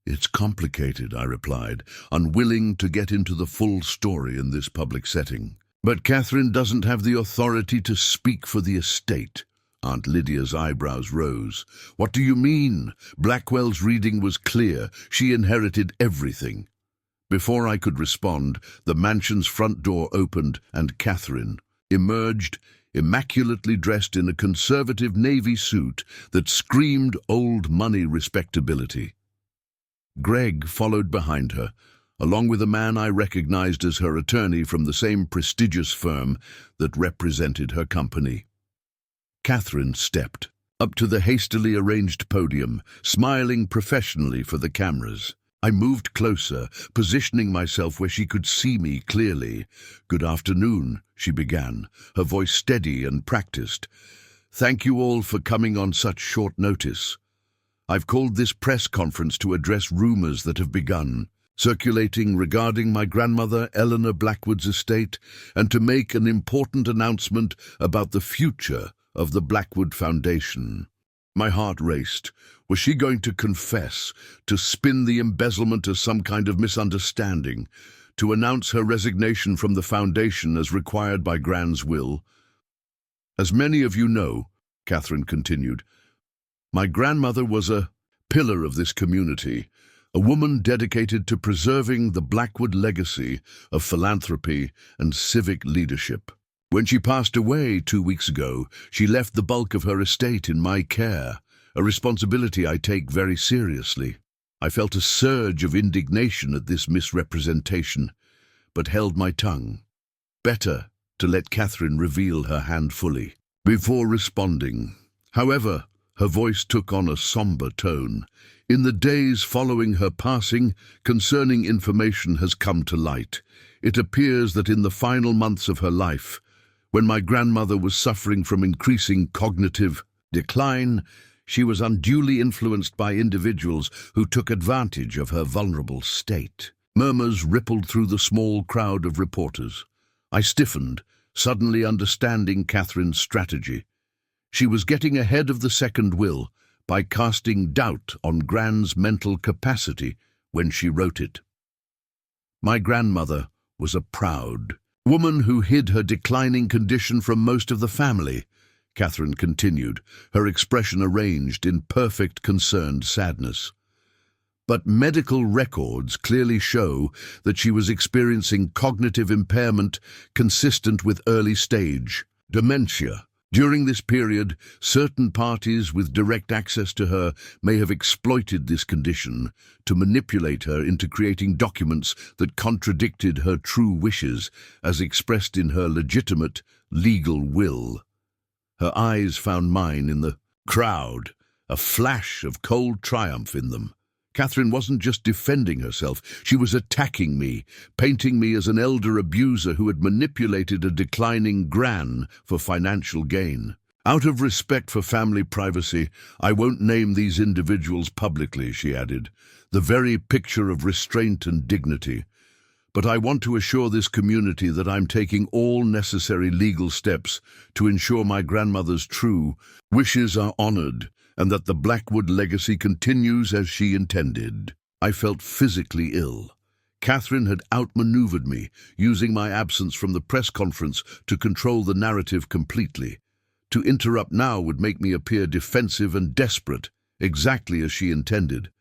"It's complicated," I replied, unwilling to get into the full story in this public setting. "But Katherine doesn't have the authority to speak for the estate." Aunt Lydia's eyebrows rose. "What do you mean? Blackwell's reading was clear. She inherited everything." Before I could respond, the mansion's front door opened and Katherine emerged, immaculately dressed in a conservative navy suit that screamed old money respectability. Greg followed behind her, along with a man I recognized as her attorney from the same prestigious firm that represented her company. Katherine stepped up to the hastily arranged podium, smiling professionally for the cameras. I moved closer, positioning myself where she could see me clearly. "Good afternoon," she began, her voice steady and practiced. "Thank you all for coming on such short notice. I've called this press conference to address rumors that have begun, circulating regarding my grandmother Eleanor Blackwood's estate, and to make an important announcement about the future of the Blackwood Foundation." My heart raced. Was she going to confess, to spin the embezzlement as some kind of misunderstanding, to announce her resignation from the foundation as required by Gran's will. As many of you know, Katherine continued, my grandmother was a pillar of this community, a woman dedicated to preserving the Blackwood legacy of philanthropy and civic leadership. When she passed away 2 weeks ago, she left the bulk of her estate in my care, a responsibility I take very seriously. I felt a surge of indignation at this misrepresentation, but held my tongue. Better to let Katherine reveal her hand fully before responding. However, her voice took on a somber tone. In the days following her passing, concerning information has come to light. It appears that in the final months of her life, when my grandmother was suffering from increasing cognitive decline, she was unduly influenced by individuals who took advantage of her vulnerable state. Murmurs rippled through the small crowd of reporters. I stiffened, suddenly understanding Katherine's strategy. She was getting ahead of the second will by casting doubt on Gran's mental capacity when she wrote it. My grandmother was a proud woman who hid her declining condition from most of the family, Katherine continued, her expression arranged in perfect concerned sadness. But medical records clearly show that she was experiencing cognitive impairment consistent with early-stage dementia. During this period, certain parties with direct access to her may have exploited this condition to manipulate her into creating documents that contradicted her true wishes as expressed in her legitimate legal will. Her eyes found mine in the crowd, a flash of cold triumph in them. Katherine wasn't just defending herself, she was attacking me, painting me as an elder abuser who had manipulated a declining Gran for financial gain. Out of respect for family privacy, I won't name these individuals publicly, she added, the very picture of restraint and dignity. But I want to assure this community that I'm taking all necessary legal steps to ensure my grandmother's true wishes are honored, and that the Blackwood legacy continues as she intended. I felt physically ill. Katherine had outmaneuvered me, using my absence from the press conference to control the narrative completely. To interrupt now would make me appear defensive and desperate, exactly as she intended.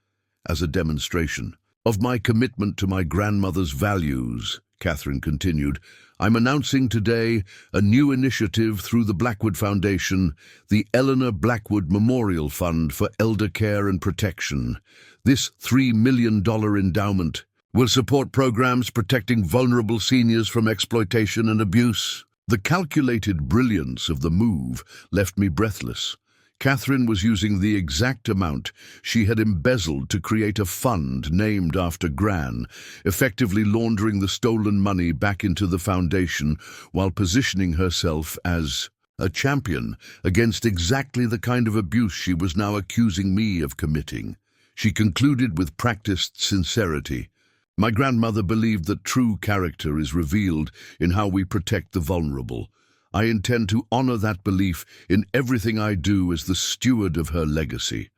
As a demonstration of my commitment to my grandmother's values, Katherine continued, I'm announcing today a new initiative through the Blackwood Foundation, the Eleanor Blackwood Memorial Fund for Elder Care and Protection. This $3 million endowment will support programs protecting vulnerable seniors from exploitation and abuse. The calculated brilliance of the move left me breathless. Katherine was using the exact amount she had embezzled to create a fund named after Gran, effectively laundering the stolen money back into the foundation while positioning herself as a champion against exactly the kind of abuse she was now accusing me of committing. She concluded with practiced sincerity. My grandmother believed that true character is revealed in how we protect the vulnerable. I intend to honor that belief in everything I do as the steward of her legacy.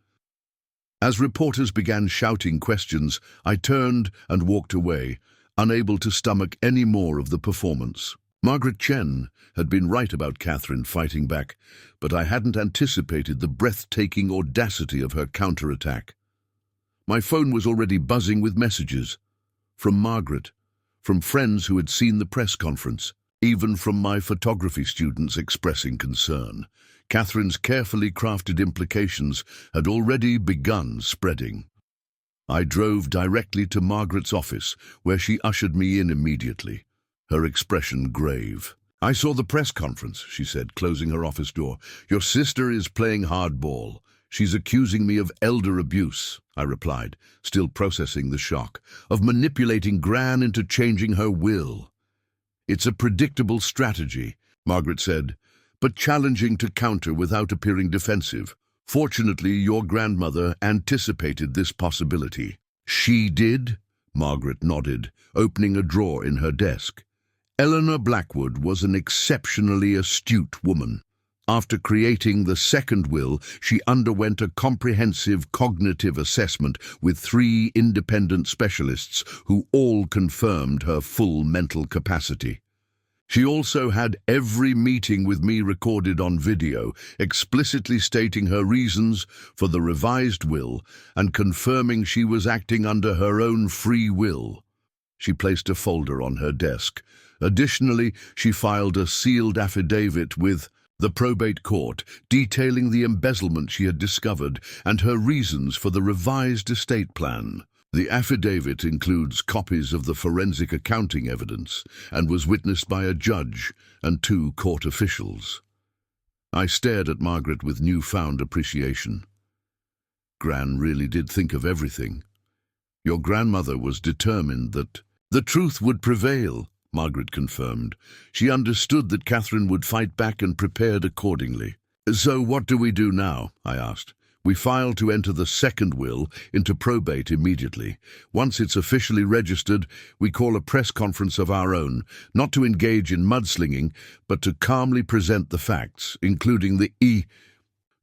As reporters began shouting questions, I turned and walked away, unable to stomach any more of the performance. Margaret Chen had been right about Katherine fighting back, but I hadn't anticipated the breathtaking audacity of her counterattack. My phone was already buzzing with messages. From Margaret, from friends who had seen the press conference, even from my photography students expressing concern. Katherine's carefully crafted implications had already begun spreading. I drove directly to Margaret's office, where she ushered me in immediately, her expression grave. I saw the press conference, she said, closing her office door. Your sister is playing hardball. She's accusing me of elder abuse, I replied, still processing the shock, of manipulating Gran into changing her will. It's a predictable strategy, Margaret said, but challenging to counter without appearing defensive. Fortunately, your grandmother anticipated this possibility. She did? Margaret nodded, opening a drawer in her desk. Eleanor Blackwood was an exceptionally astute woman. After creating the second will, she underwent a comprehensive cognitive assessment with 3 independent specialists who all confirmed her full mental capacity. She also had every meeting with me recorded on video, explicitly stating her reasons for the revised will and confirming she was acting under her own free will. She placed a folder on her desk. Additionally, she filed a sealed affidavit with the probate court, detailing the embezzlement she had discovered and her reasons for the revised estate plan. The affidavit includes copies of the forensic accounting evidence and was witnessed by a judge and 2 court officials. I stared at Margaret with newfound appreciation. Gran really did think of everything. Your grandmother was determined that the truth would prevail, Margaret confirmed. She understood that Katherine would fight back and prepared accordingly. So what do we do now? I asked. We filed to enter the second will into probate immediately. Once it's officially registered, we call a press conference of our own, not to engage in mudslinging, but to calmly present the facts, including the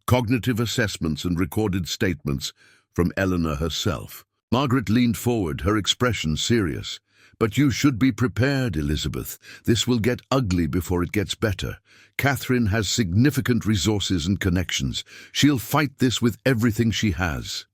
cognitive assessments and recorded statements from Eleanor herself. Margaret leaned forward, her expression serious. But you should be prepared, Elizabeth. This will get ugly before it gets better. Katherine has significant resources and connections. She'll fight this with everything she has.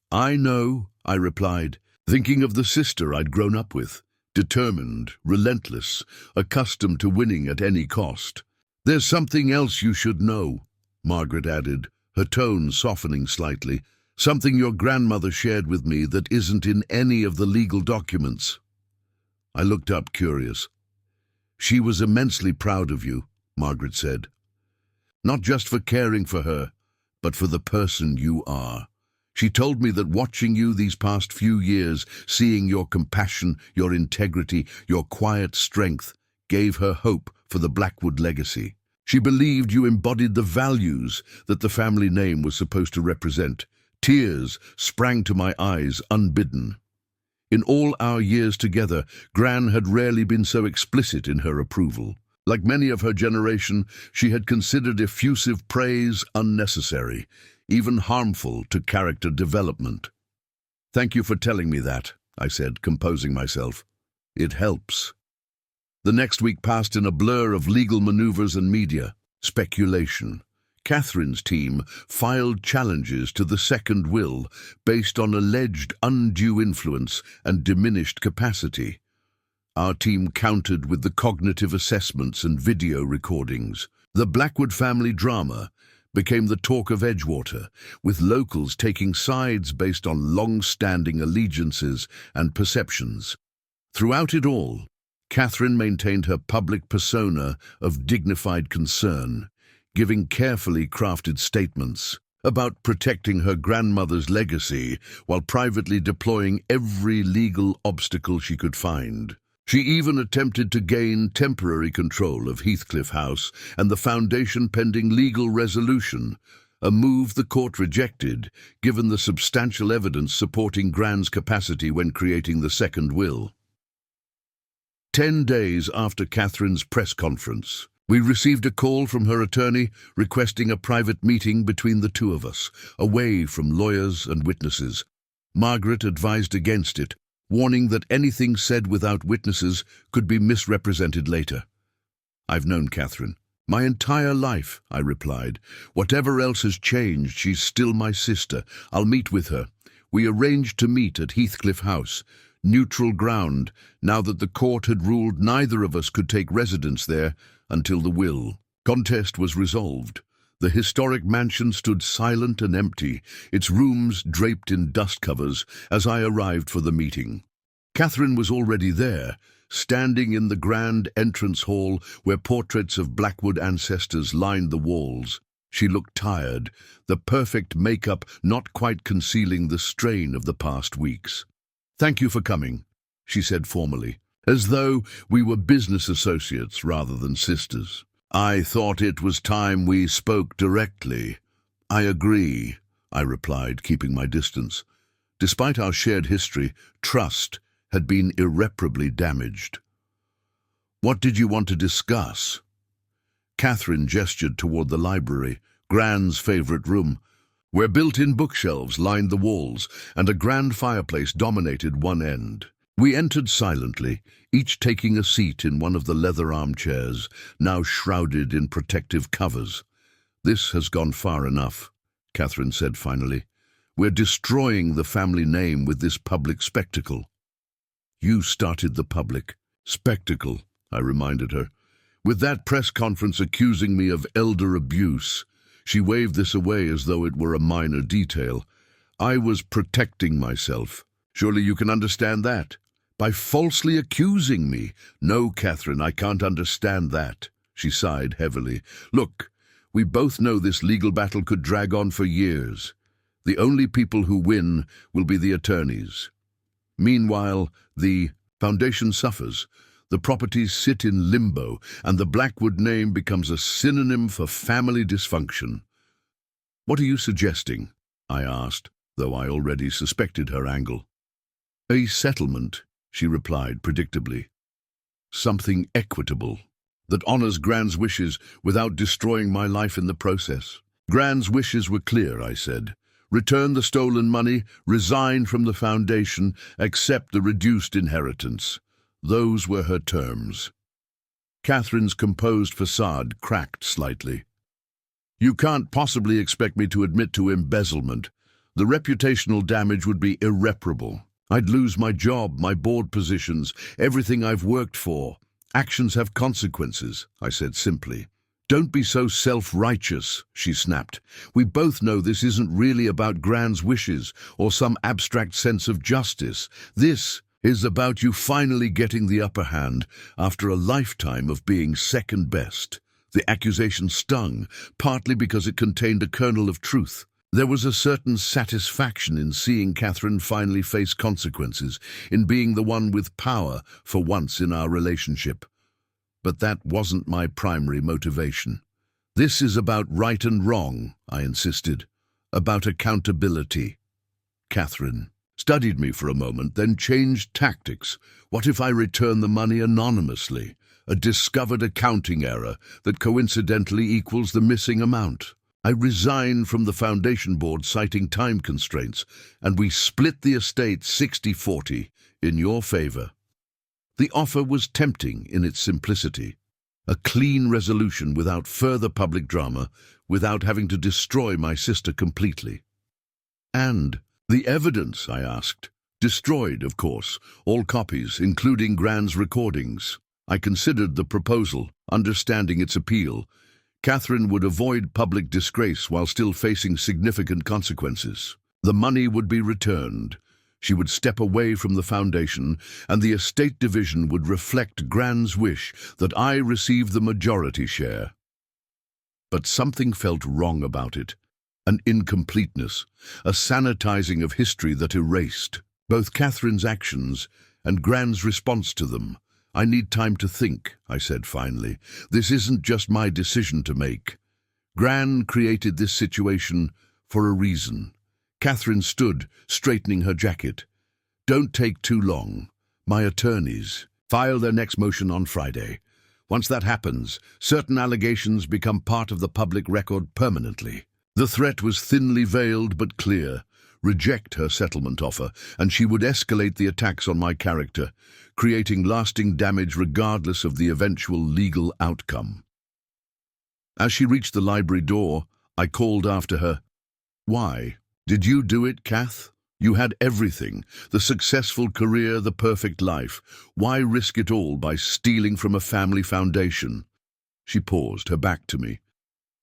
I know, I replied, thinking of the sister I'd grown up with. Determined, relentless, accustomed to winning at any cost. There's something else you should know, Margaret added, her tone softening slightly. Something your grandmother shared with me that isn't in any of the legal documents. I looked up, curious. She was immensely proud of you, Margaret said. Not just for caring for her, but for the person you are. She told me that watching you these past few years, seeing your compassion, your integrity, your quiet strength, gave her hope for the Blackwood legacy. She believed you embodied the values that the family name was supposed to represent. Tears sprang to my eyes unbidden. In all our years together, Gran had rarely been so explicit in her approval. Like many of her generation, she had considered effusive praise unnecessary, even harmful to character development. Thank you for telling me that, I said, composing myself. It helps. The next week passed in a blur of legal maneuvers and media, speculation. Katherine's team filed challenges to the second will based on alleged undue influence and diminished capacity. Our team countered with the cognitive assessments and video recordings. The Blackwood family drama became the talk of Edgewater, with locals taking sides based on long-standing allegiances and perceptions. Throughout it all, Katherine maintained her public persona of dignified concern, giving carefully crafted statements about protecting her grandmother's legacy while privately deploying every legal obstacle she could find. She even attempted to gain temporary control of Heathcliff House and the foundation pending legal resolution, a move the court rejected, given the substantial evidence supporting Gran's capacity when creating the second will. 10 days after Katherine's press conference, we received a call from her attorney requesting a private meeting between the 2 of us, away from lawyers and witnesses. Margaret advised against it, warning that anything said without witnesses could be misrepresented later. I've known Katherine my entire life, I replied. Whatever else has changed, she's still my sister. I'll meet with her. We arranged to meet at Heathcliff House, neutral ground, now that the court had ruled neither of us could take residence there until the will contest was resolved. The historic mansion stood silent and empty, its rooms draped in dust covers, as I arrived for the meeting. Katherine was already there, standing in the grand entrance hall where portraits of Blackwood ancestors lined the walls. She looked tired, the perfect makeup not quite concealing the strain of the past weeks. "Thank you for coming," she said formally, as though we were business associates rather than sisters. "I thought it was time we spoke directly." "I agree," I replied, keeping my distance. Despite our shared history, trust had been irreparably damaged. "What did you want to discuss?" Katherine gestured toward the library, Gran's favorite room, where built-in bookshelves lined the walls and a grand fireplace dominated one end. We entered silently, each taking a seat in one of the leather armchairs, now shrouded in protective covers. "This has gone far enough," Katherine said finally. "We're destroying the family name with this public spectacle." "You started the public spectacle," I reminded her. "With that press conference accusing me of elder abuse." She waved this away as though it were a minor detail. "I was protecting myself. Surely you can understand that. By falsely accusing me." "No, Katherine, I can't understand that." She sighed heavily. "Look, we both know this legal battle could drag on for years. The only people who win will be the attorneys. Meanwhile, the foundation suffers. The properties sit in limbo, and the Blackwood name becomes a synonym for family dysfunction." "What are you suggesting?" I asked, though I already suspected her angle. "A settlement," she replied predictably. "Something equitable, that honors Gran's wishes without destroying my life in the process." "Gran's wishes were clear," I said. "Return the stolen money, resign from the foundation, accept the reduced inheritance." Those were her terms. Katherine's composed facade cracked slightly. "You can't possibly expect me to admit to embezzlement. The reputational damage would be irreparable. I'd lose my job, my board positions, everything I've worked for. Actions have consequences," I said simply. "Don't be so self-righteous," she snapped. "We both know this isn't really about Gran's wishes or some abstract sense of justice. This is about you finally getting the upper hand after a lifetime of being second best." The accusation stung, partly because it contained a kernel of truth. There was a certain satisfaction in seeing Katherine finally face consequences, in being the one with power for once in our relationship. But that wasn't my primary motivation. "This is about right and wrong," I insisted. "About accountability." Katherine studied me for a moment, then changed tactics. "What if I return the money anonymously? A discovered accounting error that coincidentally equals the missing amount. I resign from the foundation board citing time constraints, and we split the estate 60-40 in your favor." The offer was tempting in its simplicity. A clean resolution without further public drama, without having to destroy my sister completely. "And the evidence?" I asked. "Destroyed, of course, all copies, including Gran's recordings." I considered the proposal, understanding its appeal. Katherine would avoid public disgrace while still facing significant consequences. The money would be returned. She would step away from the foundation, and the estate division would reflect Gran's wish that I receive the majority share. But something felt wrong about it. An incompleteness, a sanitizing of history that erased both Katherine's actions and Gran's response to them. "I need time to think," I said finally. "This isn't just my decision to make. Gran created this situation for a reason." Katherine stood, straightening her jacket. "Don't take too long. My attorneys file their next motion on Friday. Once that happens, certain allegations become part of the public record permanently." The threat was thinly veiled but clear. Reject her settlement offer, and she would escalate the attacks on my character, creating lasting damage regardless of the eventual legal outcome. As she reached the library door, I called after her. "Why? Did you do it, Kath? You had everything, the successful career, the perfect life. Why risk it all by stealing from a family foundation?" She paused, her back to me.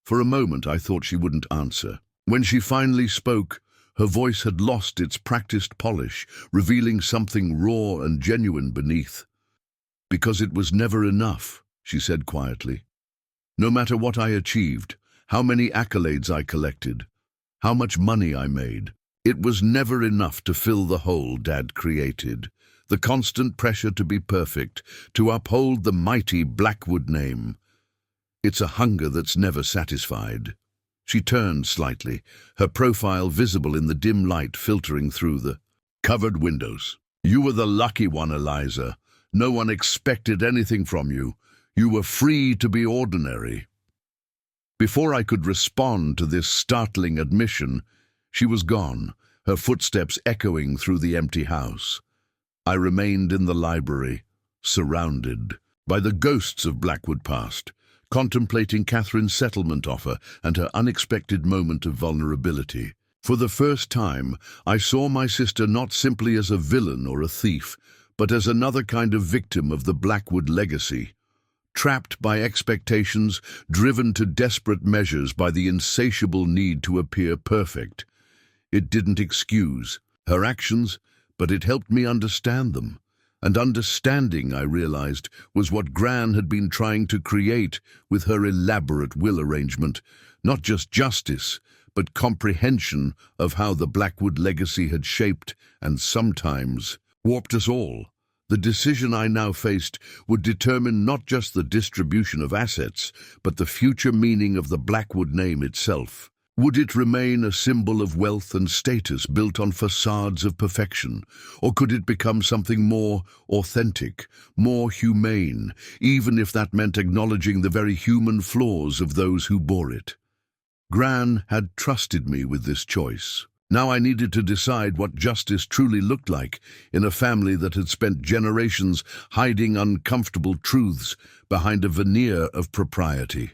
For a moment I thought she wouldn't answer. When she finally spoke, her voice had lost its practiced polish, revealing something raw and genuine beneath. "Because it was never enough," she said quietly. "No matter what I achieved, how many accolades I collected, how much money I made, it was never enough to fill the hole Dad created. The constant pressure to be perfect, to uphold the mighty Blackwood name. It's a hunger that's never satisfied." She turned slightly, her profile visible in the dim light filtering through the covered windows. "You were the lucky one, Eliza. No one expected anything from you. You were free to be ordinary." Before I could respond to this startling admission, she was gone, her footsteps echoing through the empty house. I remained in the library, surrounded by the ghosts of Blackwood past, contemplating Katherine's settlement offer and her unexpected moment of vulnerability. For the first time, I saw my sister not simply as a villain or a thief, but as another kind of victim of the Blackwood legacy. Trapped by expectations, driven to desperate measures by the insatiable need to appear perfect. It didn't excuse her actions, but it helped me understand them. And understanding, I realized, was what Gran had been trying to create with her elaborate will arrangement. Not just justice, but comprehension of how the Blackwood legacy had shaped and sometimes warped us all. The decision I now faced would determine not just the distribution of assets, but the future meaning of the Blackwood name itself. Would it remain a symbol of wealth and status built on facades of perfection, or could it become something more authentic, more humane, even if that meant acknowledging the very human flaws of those who bore it? Gran had trusted me with this choice. Now I needed to decide what justice truly looked like in a family that had spent generations hiding uncomfortable truths behind a veneer of propriety.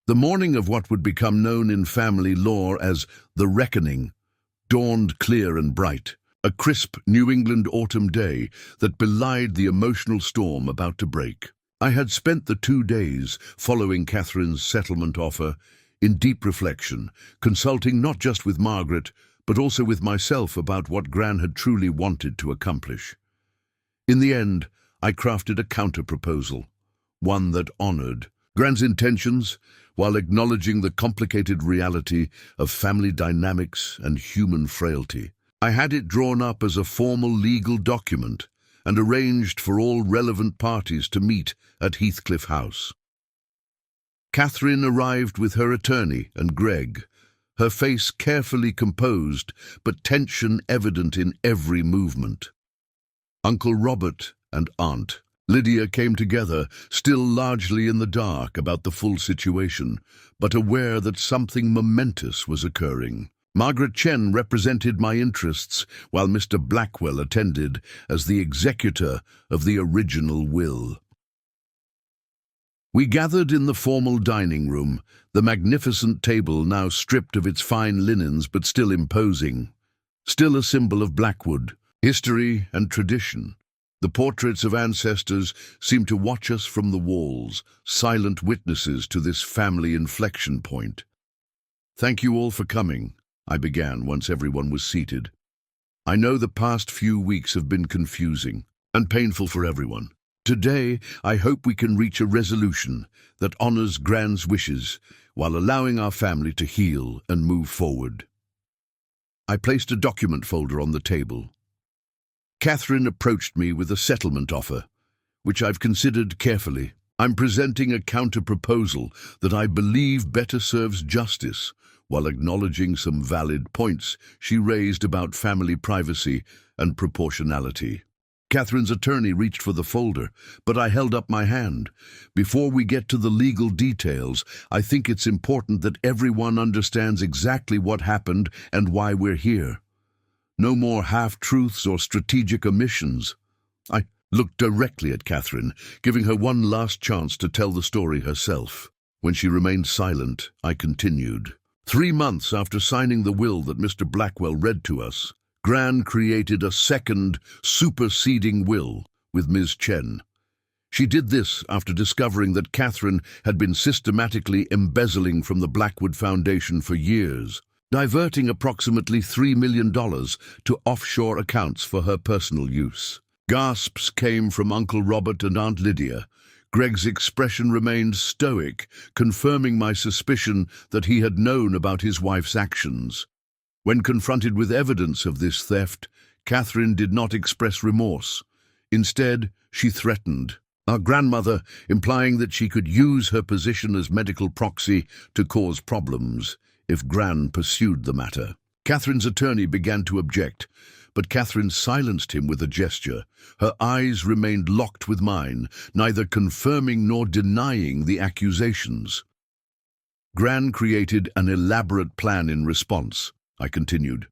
The morning of what would become known in family lore as the Reckoning dawned clear and bright, a crisp New England autumn day that belied the emotional storm about to break. I had spent the 2 days following Katherine's settlement offer in deep reflection, consulting not just with Margaret, but also with myself about what Gran had truly wanted to accomplish. In the end, I crafted a counter-proposal, one that honored Gran's intentions, while acknowledging the complicated reality of family dynamics and human frailty. I had it drawn up as a formal legal document and arranged for all relevant parties to meet at Heathcliff House. Katherine arrived with her attorney and Greg, her face carefully composed but tension evident in every movement. Uncle Robert and Aunt Lydia came together, still largely in the dark about the full situation, but aware that something momentous was occurring. Margaret Chen represented my interests, while Mr. Blackwell attended as the executor of the original will. We gathered in the formal dining room, the magnificent table now stripped of its fine linens but still imposing. Still a symbol of Blackwood, history and tradition. The portraits of ancestors seemed to watch us from the walls, silent witnesses to this family inflection point. "Thank you all for coming," I began once everyone was seated. "I know the past few weeks have been confusing and painful for everyone. Today, I hope we can reach a resolution that honors Gran's wishes while allowing our family to heal and move forward." I placed a document folder on the table. Katherine approached me with a settlement offer, which I've considered carefully. I'm presenting a counter-proposal that I believe better serves justice, while acknowledging some valid points she raised about family privacy and proportionality. Katherine's attorney reached for the folder, but I held up my hand. Before we get to the legal details, I think it's important that everyone understands exactly what happened and why we're here. No more half-truths or strategic omissions. I looked directly at Katherine, giving her one last chance to tell the story herself. When she remained silent, I continued. 3 months after signing the will that Mr. Blackwell read to us, Gran created a second, superseding will with Ms. Chen. She did this after discovering that Katherine had been systematically embezzling from the Blackwood Foundation for years, diverting approximately $3 million to offshore accounts for her personal use. Gasps came from Uncle Robert and Aunt Lydia. Greg's expression remained stoic, confirming my suspicion that he had known about his wife's actions. When confronted with evidence of this theft, Katherine did not express remorse. Instead, she threatened our grandmother, implying that she could use her position as medical proxy to cause problems if Gran pursued the matter. Katherine's attorney began to object, but Katherine silenced him with a gesture. Her eyes remained locked with mine, neither confirming nor denying the accusations. Gran created an elaborate plan in response, I continued.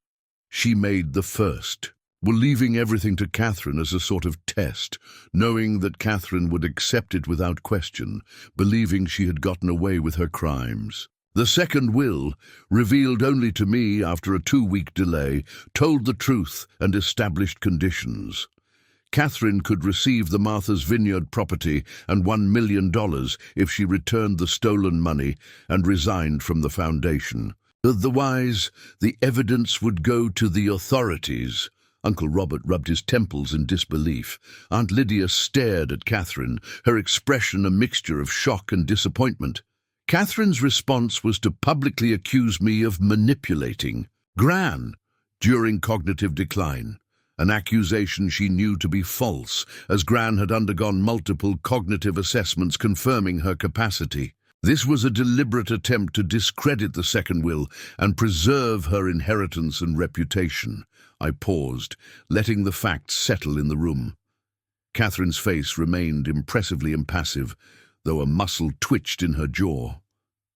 She made the first. We're leaving everything to Katherine as a sort of test, knowing that Katherine would accept it without question, believing she had gotten away with her crimes. The second will, revealed only to me after a 2-week delay, told the truth and established conditions. Katherine could receive the Martha's Vineyard property and $1 million if she returned the stolen money and resigned from the foundation. Otherwise, the evidence would go to the authorities. Uncle Robert rubbed his temples in disbelief. Aunt Lydia stared at Katherine, her expression a mixture of shock and disappointment. Katherine's response was to publicly accuse me of manipulating Gran during cognitive decline, an accusation she knew to be false, as Gran had undergone multiple cognitive assessments confirming her capacity. This was a deliberate attempt to discredit the second will and preserve her inheritance and reputation. I paused, letting the facts settle in the room. Katherine's face remained impressively impassive, though a muscle twitched in her jaw.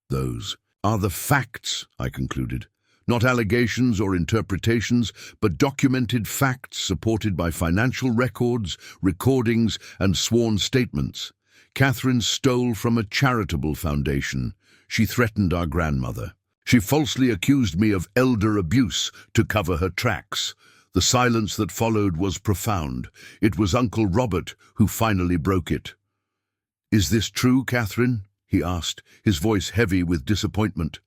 Those are the facts, I concluded. Not allegations or interpretations, but documented facts supported by financial records, recordings, and sworn statements. Katherine stole from a charitable foundation. She threatened our grandmother. She falsely accused me of elder abuse to cover her tracks. The silence that followed was profound. It was Uncle Robert who finally broke it. "Is this true, Katherine?" he asked, his voice heavy with disappointment.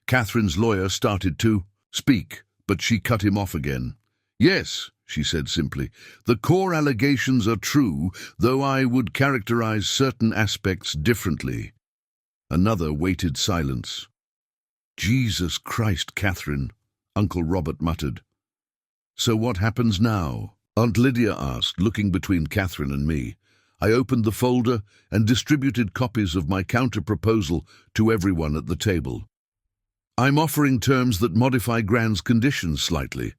Katherine's lawyer started to speak, but she cut him off again. "Yes," she said simply. "The core allegations are true, though I would characterize certain aspects differently." Another weighted silence. "Jesus Christ, Katherine," Uncle Robert muttered. "So what happens now?" Aunt Lydia asked, looking between Katherine and me. I opened the folder and distributed copies of my counter-proposal to everyone at the table. "I'm offering terms that modify Gran's conditions slightly.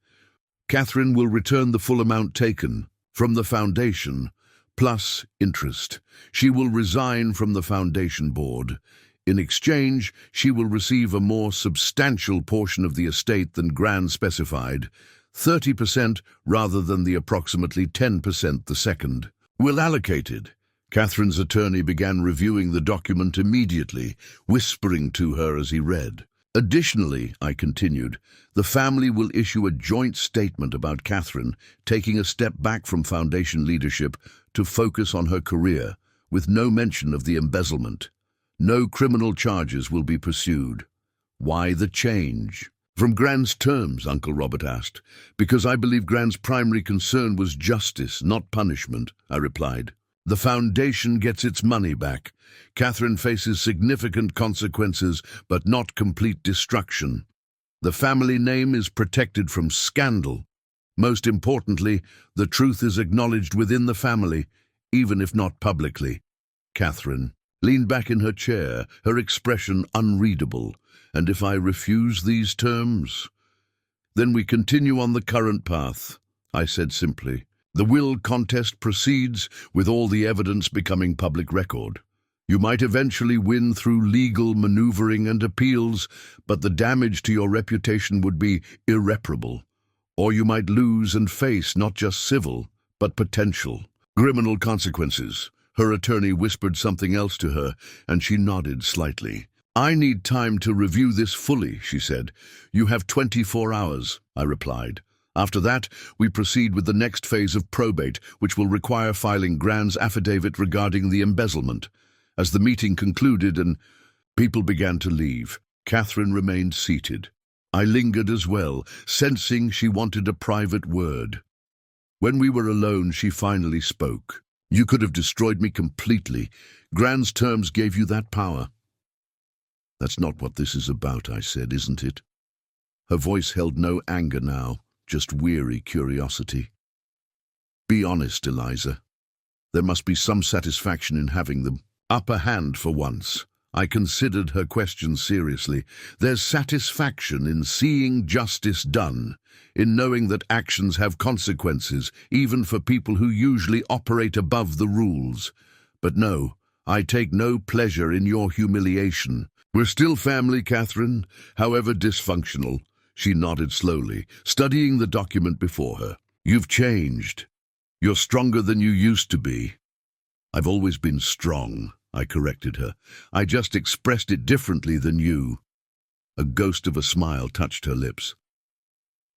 Katherine will return the full amount taken from the foundation, plus interest. She will resign from the foundation board. In exchange, she will receive a more substantial portion of the estate than Gran specified, 30% rather than the approximately 10% the second will allocated." Katherine's attorney began reviewing the document immediately, whispering to her as he read. "Additionally," I continued, "the family will issue a joint statement about Katherine taking a step back from foundation leadership to focus on her career, with no mention of the embezzlement. No criminal charges will be pursued." "Why the change?" "From Gran's terms," Uncle Robert asked. "Because I believe Gran's primary concern was justice, not punishment," I replied. "The foundation gets its money back. Katherine faces significant consequences, but not complete destruction. The family name is protected from scandal. Most importantly, the truth is acknowledged within the family, even if not publicly." Katherine leaned back in her chair, her expression unreadable. "And if I refuse these terms?" "Then we continue on the current path," I said simply. "The will contest proceeds, with all the evidence becoming public record. You might eventually win through legal maneuvering and appeals, but the damage to your reputation would be irreparable. Or you might lose and face not just civil, but potential criminal consequences." Her attorney whispered something else to her, and she nodded slightly. "I need time to review this fully," she said. "You have 24 hours, I replied. "After that, we proceed with the next phase of probate, which will require filing Gran's affidavit regarding the embezzlement." As the meeting concluded and people began to leave, Katherine remained seated. I lingered as well, sensing she wanted a private word. When we were alone, she finally spoke. "You could have destroyed me completely. Gran's terms gave you that power." "That's not what this is about," I said, "isn't it?" Her voice held no anger now, just weary curiosity. "Be honest, Eliza. There must be some satisfaction in having the upper hand for once." I considered her question seriously. "There's satisfaction in seeing justice done, in knowing that actions have consequences, even for people who usually operate above the rules. But no, I take no pleasure in your humiliation. We're still family, Catherine, however dysfunctional. She nodded slowly, studying the document before her. You've changed. You're stronger than you used to be. I've always been strong, I corrected her. I just expressed it differently than you. A ghost of a smile touched her lips.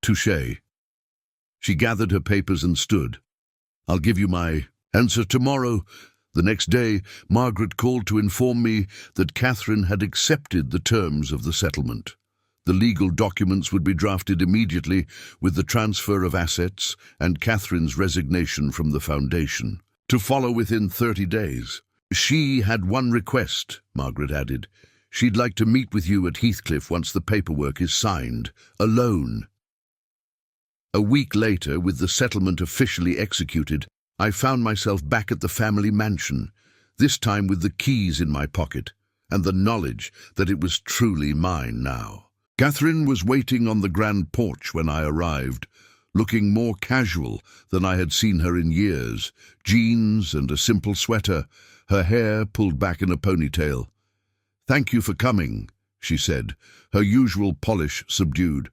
Touché. She gathered her papers and stood. I'll give you my answer tomorrow. The next day, Margaret called to inform me that Katherine had accepted the terms of the settlement. The legal documents would be drafted immediately with the transfer of assets and Katherine's resignation from the foundation, to follow within 30 days. She had one request, Margaret added. She'd like to meet with you at Heathcliff once the paperwork is signed, alone. A week later, with the settlement officially executed, I found myself back at the family mansion, this time with the keys in my pocket, and the knowledge that it was truly mine now. Katherine was waiting on the grand porch when I arrived, looking more casual than I had seen her in years, jeans and a simple sweater, her hair pulled back in a ponytail. "Thank you for coming," she said, her usual polish subdued.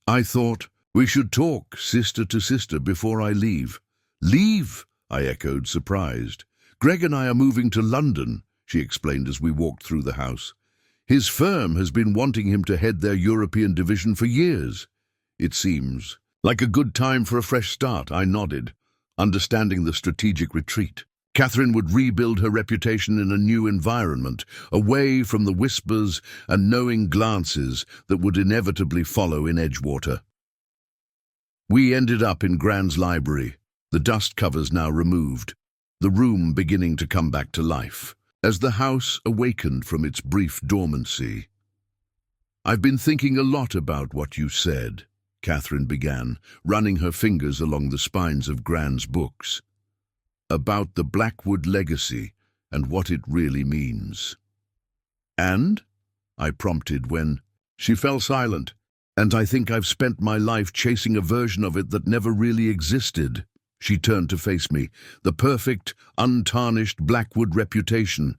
"I thought we should talk sister to sister before I leave." "Leave?" I echoed, surprised. "Greg and I are moving to London," she explained as we walked through the house. "His firm has been wanting him to head their European division for years. It seems like a good time for a fresh start," I nodded, understanding the strategic retreat. Katherine would rebuild her reputation in a new environment, away from the whispers and knowing glances that would inevitably follow in Edgewater. We ended up in Grand's library, the dust covers now removed, the room beginning to come back to life, as the house awakened from its brief dormancy. "I've been thinking a lot about what you said," Katherine began, running her fingers along the spines of Grand's books, "about the Blackwood legacy and what it really means." "And?" I prompted when she fell silent. "And I think I've spent my life chasing a version of it that never really existed." She turned to face me, the perfect, untarnished Blackwood reputation,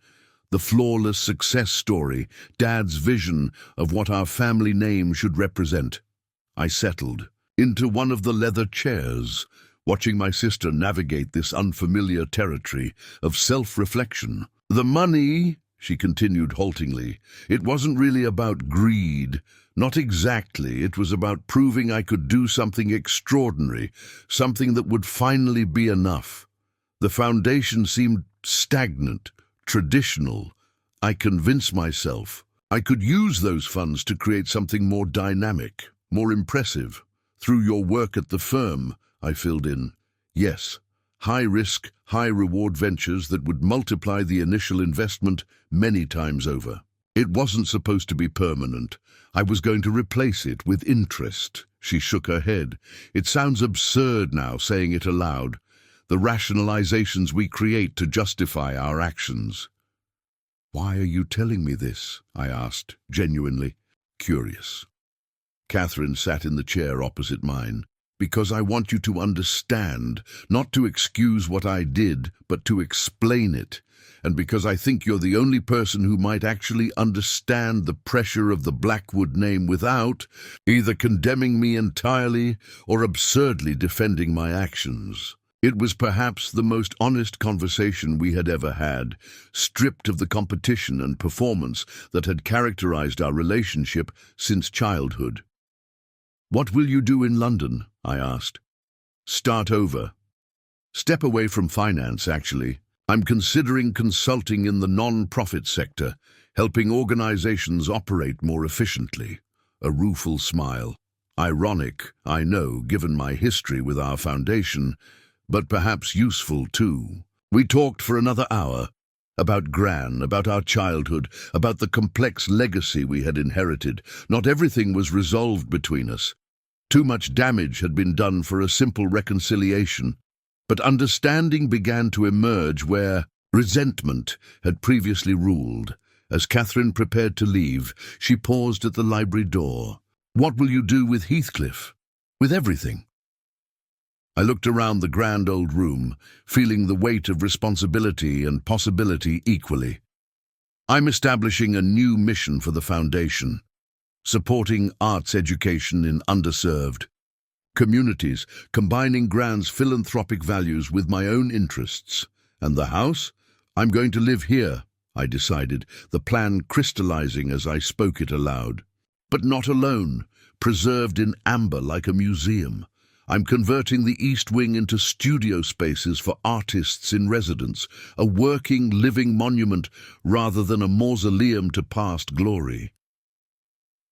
the flawless success story, Dad's vision of what our family name should represent. I settled into one of the leather chairs, watching my sister navigate this unfamiliar territory of self-reflection. "The money," she continued haltingly, "it wasn't really about greed. Not exactly. It was about proving I could do something extraordinary, something that would finally be enough. The foundation seemed stagnant, traditional. I convinced myself I could use those funds to create something more dynamic, more impressive. Through your work at the firm," I filled in. "Yes, high-risk, high-reward ventures that would multiply the initial investment many times over. It wasn't supposed to be permanent. I was going to replace it with interest." She shook her head. "It sounds absurd now, saying it aloud. The rationalizations we create to justify our actions." "Why are you telling me this?" I asked, genuinely curious. Katherine sat in the chair opposite mine. "Because I want you to understand, not to excuse what I did, but to explain it. And because I think you're the only person who might actually understand the pressure of the Blackwood name without either condemning me entirely or absurdly defending my actions." It was perhaps the most honest conversation we had ever had, stripped of the competition and performance that had characterized our relationship since childhood. "What will you do in London?" I asked. "Start over. Step away from finance, actually. I'm considering consulting in the non-profit sector, helping organizations operate more efficiently." A rueful smile. Ironic, I know, given my history with our foundation, but perhaps useful too. We talked for another hour, about Gran, about our childhood, about the complex legacy we had inherited. Not everything was resolved between us. Too much damage had been done for a simple reconciliation. But understanding began to emerge where resentment had previously ruled. As Katherine prepared to leave, she paused at the library door. "What will you do with Heathcliff? With everything?" I looked around the grand old room, feeling the weight of responsibility and possibility equally. I'm establishing a new mission for the foundation, supporting arts education in underserved communities, combining Grand's philanthropic values with my own interests. And the house? I'm going to live here, I decided, the plan crystallizing as I spoke it aloud. But not alone, preserved in amber like a museum. I'm converting the East Wing into studio spaces for artists in residence, a working, living monument rather than a mausoleum to past glory.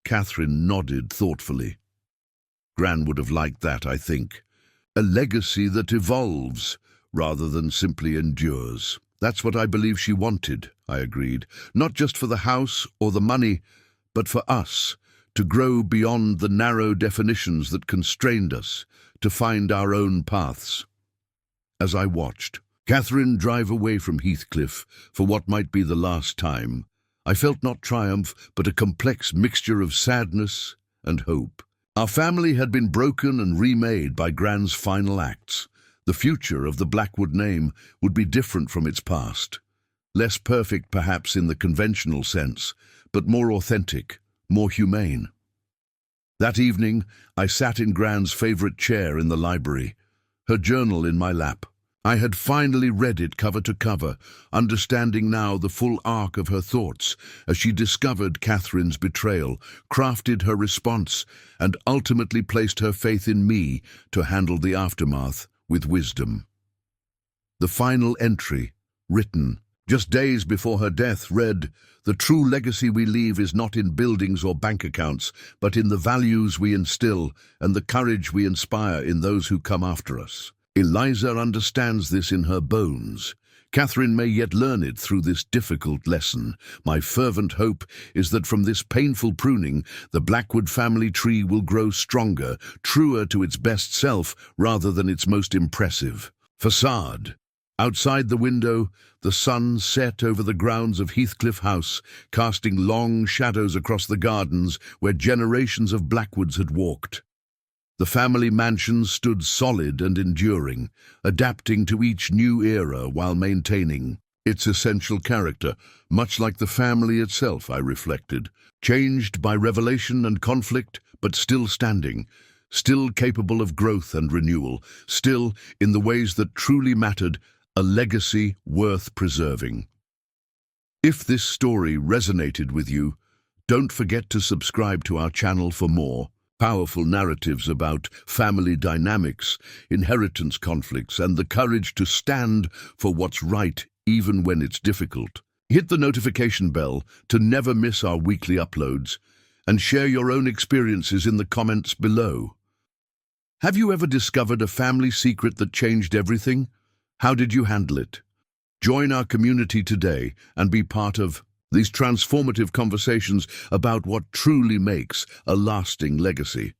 Katherine nodded thoughtfully. Gran would have liked that, I think. A legacy that evolves rather than simply endures. That's what I believe she wanted, I agreed. Not just for the house or the money, but for us, to grow beyond the narrow definitions that constrained us, to find our own paths. As I watched Katherine drive away from Heathcliff for what might be the last time, I felt not triumph, but a complex mixture of sadness and hope. Our family had been broken and remade by Gran's final acts. The future of the Blackwood name would be different from its past. Less perfect perhaps in the conventional sense, but more authentic, more humane. That evening, I sat in Gran's favorite chair in the library, her journal in my lap. I had finally read it cover to cover, understanding now the full arc of her thoughts as she discovered Katherine's betrayal, crafted her response, and ultimately placed her faith in me to handle the aftermath with wisdom. The final entry, written just days before her death, read, "The true legacy we leave is not in buildings or bank accounts, but in the values we instill and the courage we inspire in those who come after us." Eliza understands this in her bones. Katherine may yet learn it through this difficult lesson. My fervent hope is that from this painful pruning, the Blackwood family tree will grow stronger, truer to its best self rather than its most impressive facade. Outside the window, the sun set over the grounds of Heathcliff House, casting long shadows across the gardens where generations of Blackwoods had walked. The family mansion stood solid and enduring, adapting to each new era while maintaining its essential character, much like the family itself, I reflected, changed by revelation and conflict, but still standing, still capable of growth and renewal, still, in the ways that truly mattered, a legacy worth preserving. If this story resonated with you, don't forget to subscribe to our channel for more powerful narratives about family dynamics, inheritance conflicts, and the courage to stand for what's right even when it's difficult. Hit the notification bell to never miss our weekly uploads, and share your own experiences in the comments below. Have you ever discovered a family secret that changed everything? How did you handle it? Join our community today and be part of these transformative conversations about what truly makes a lasting legacy.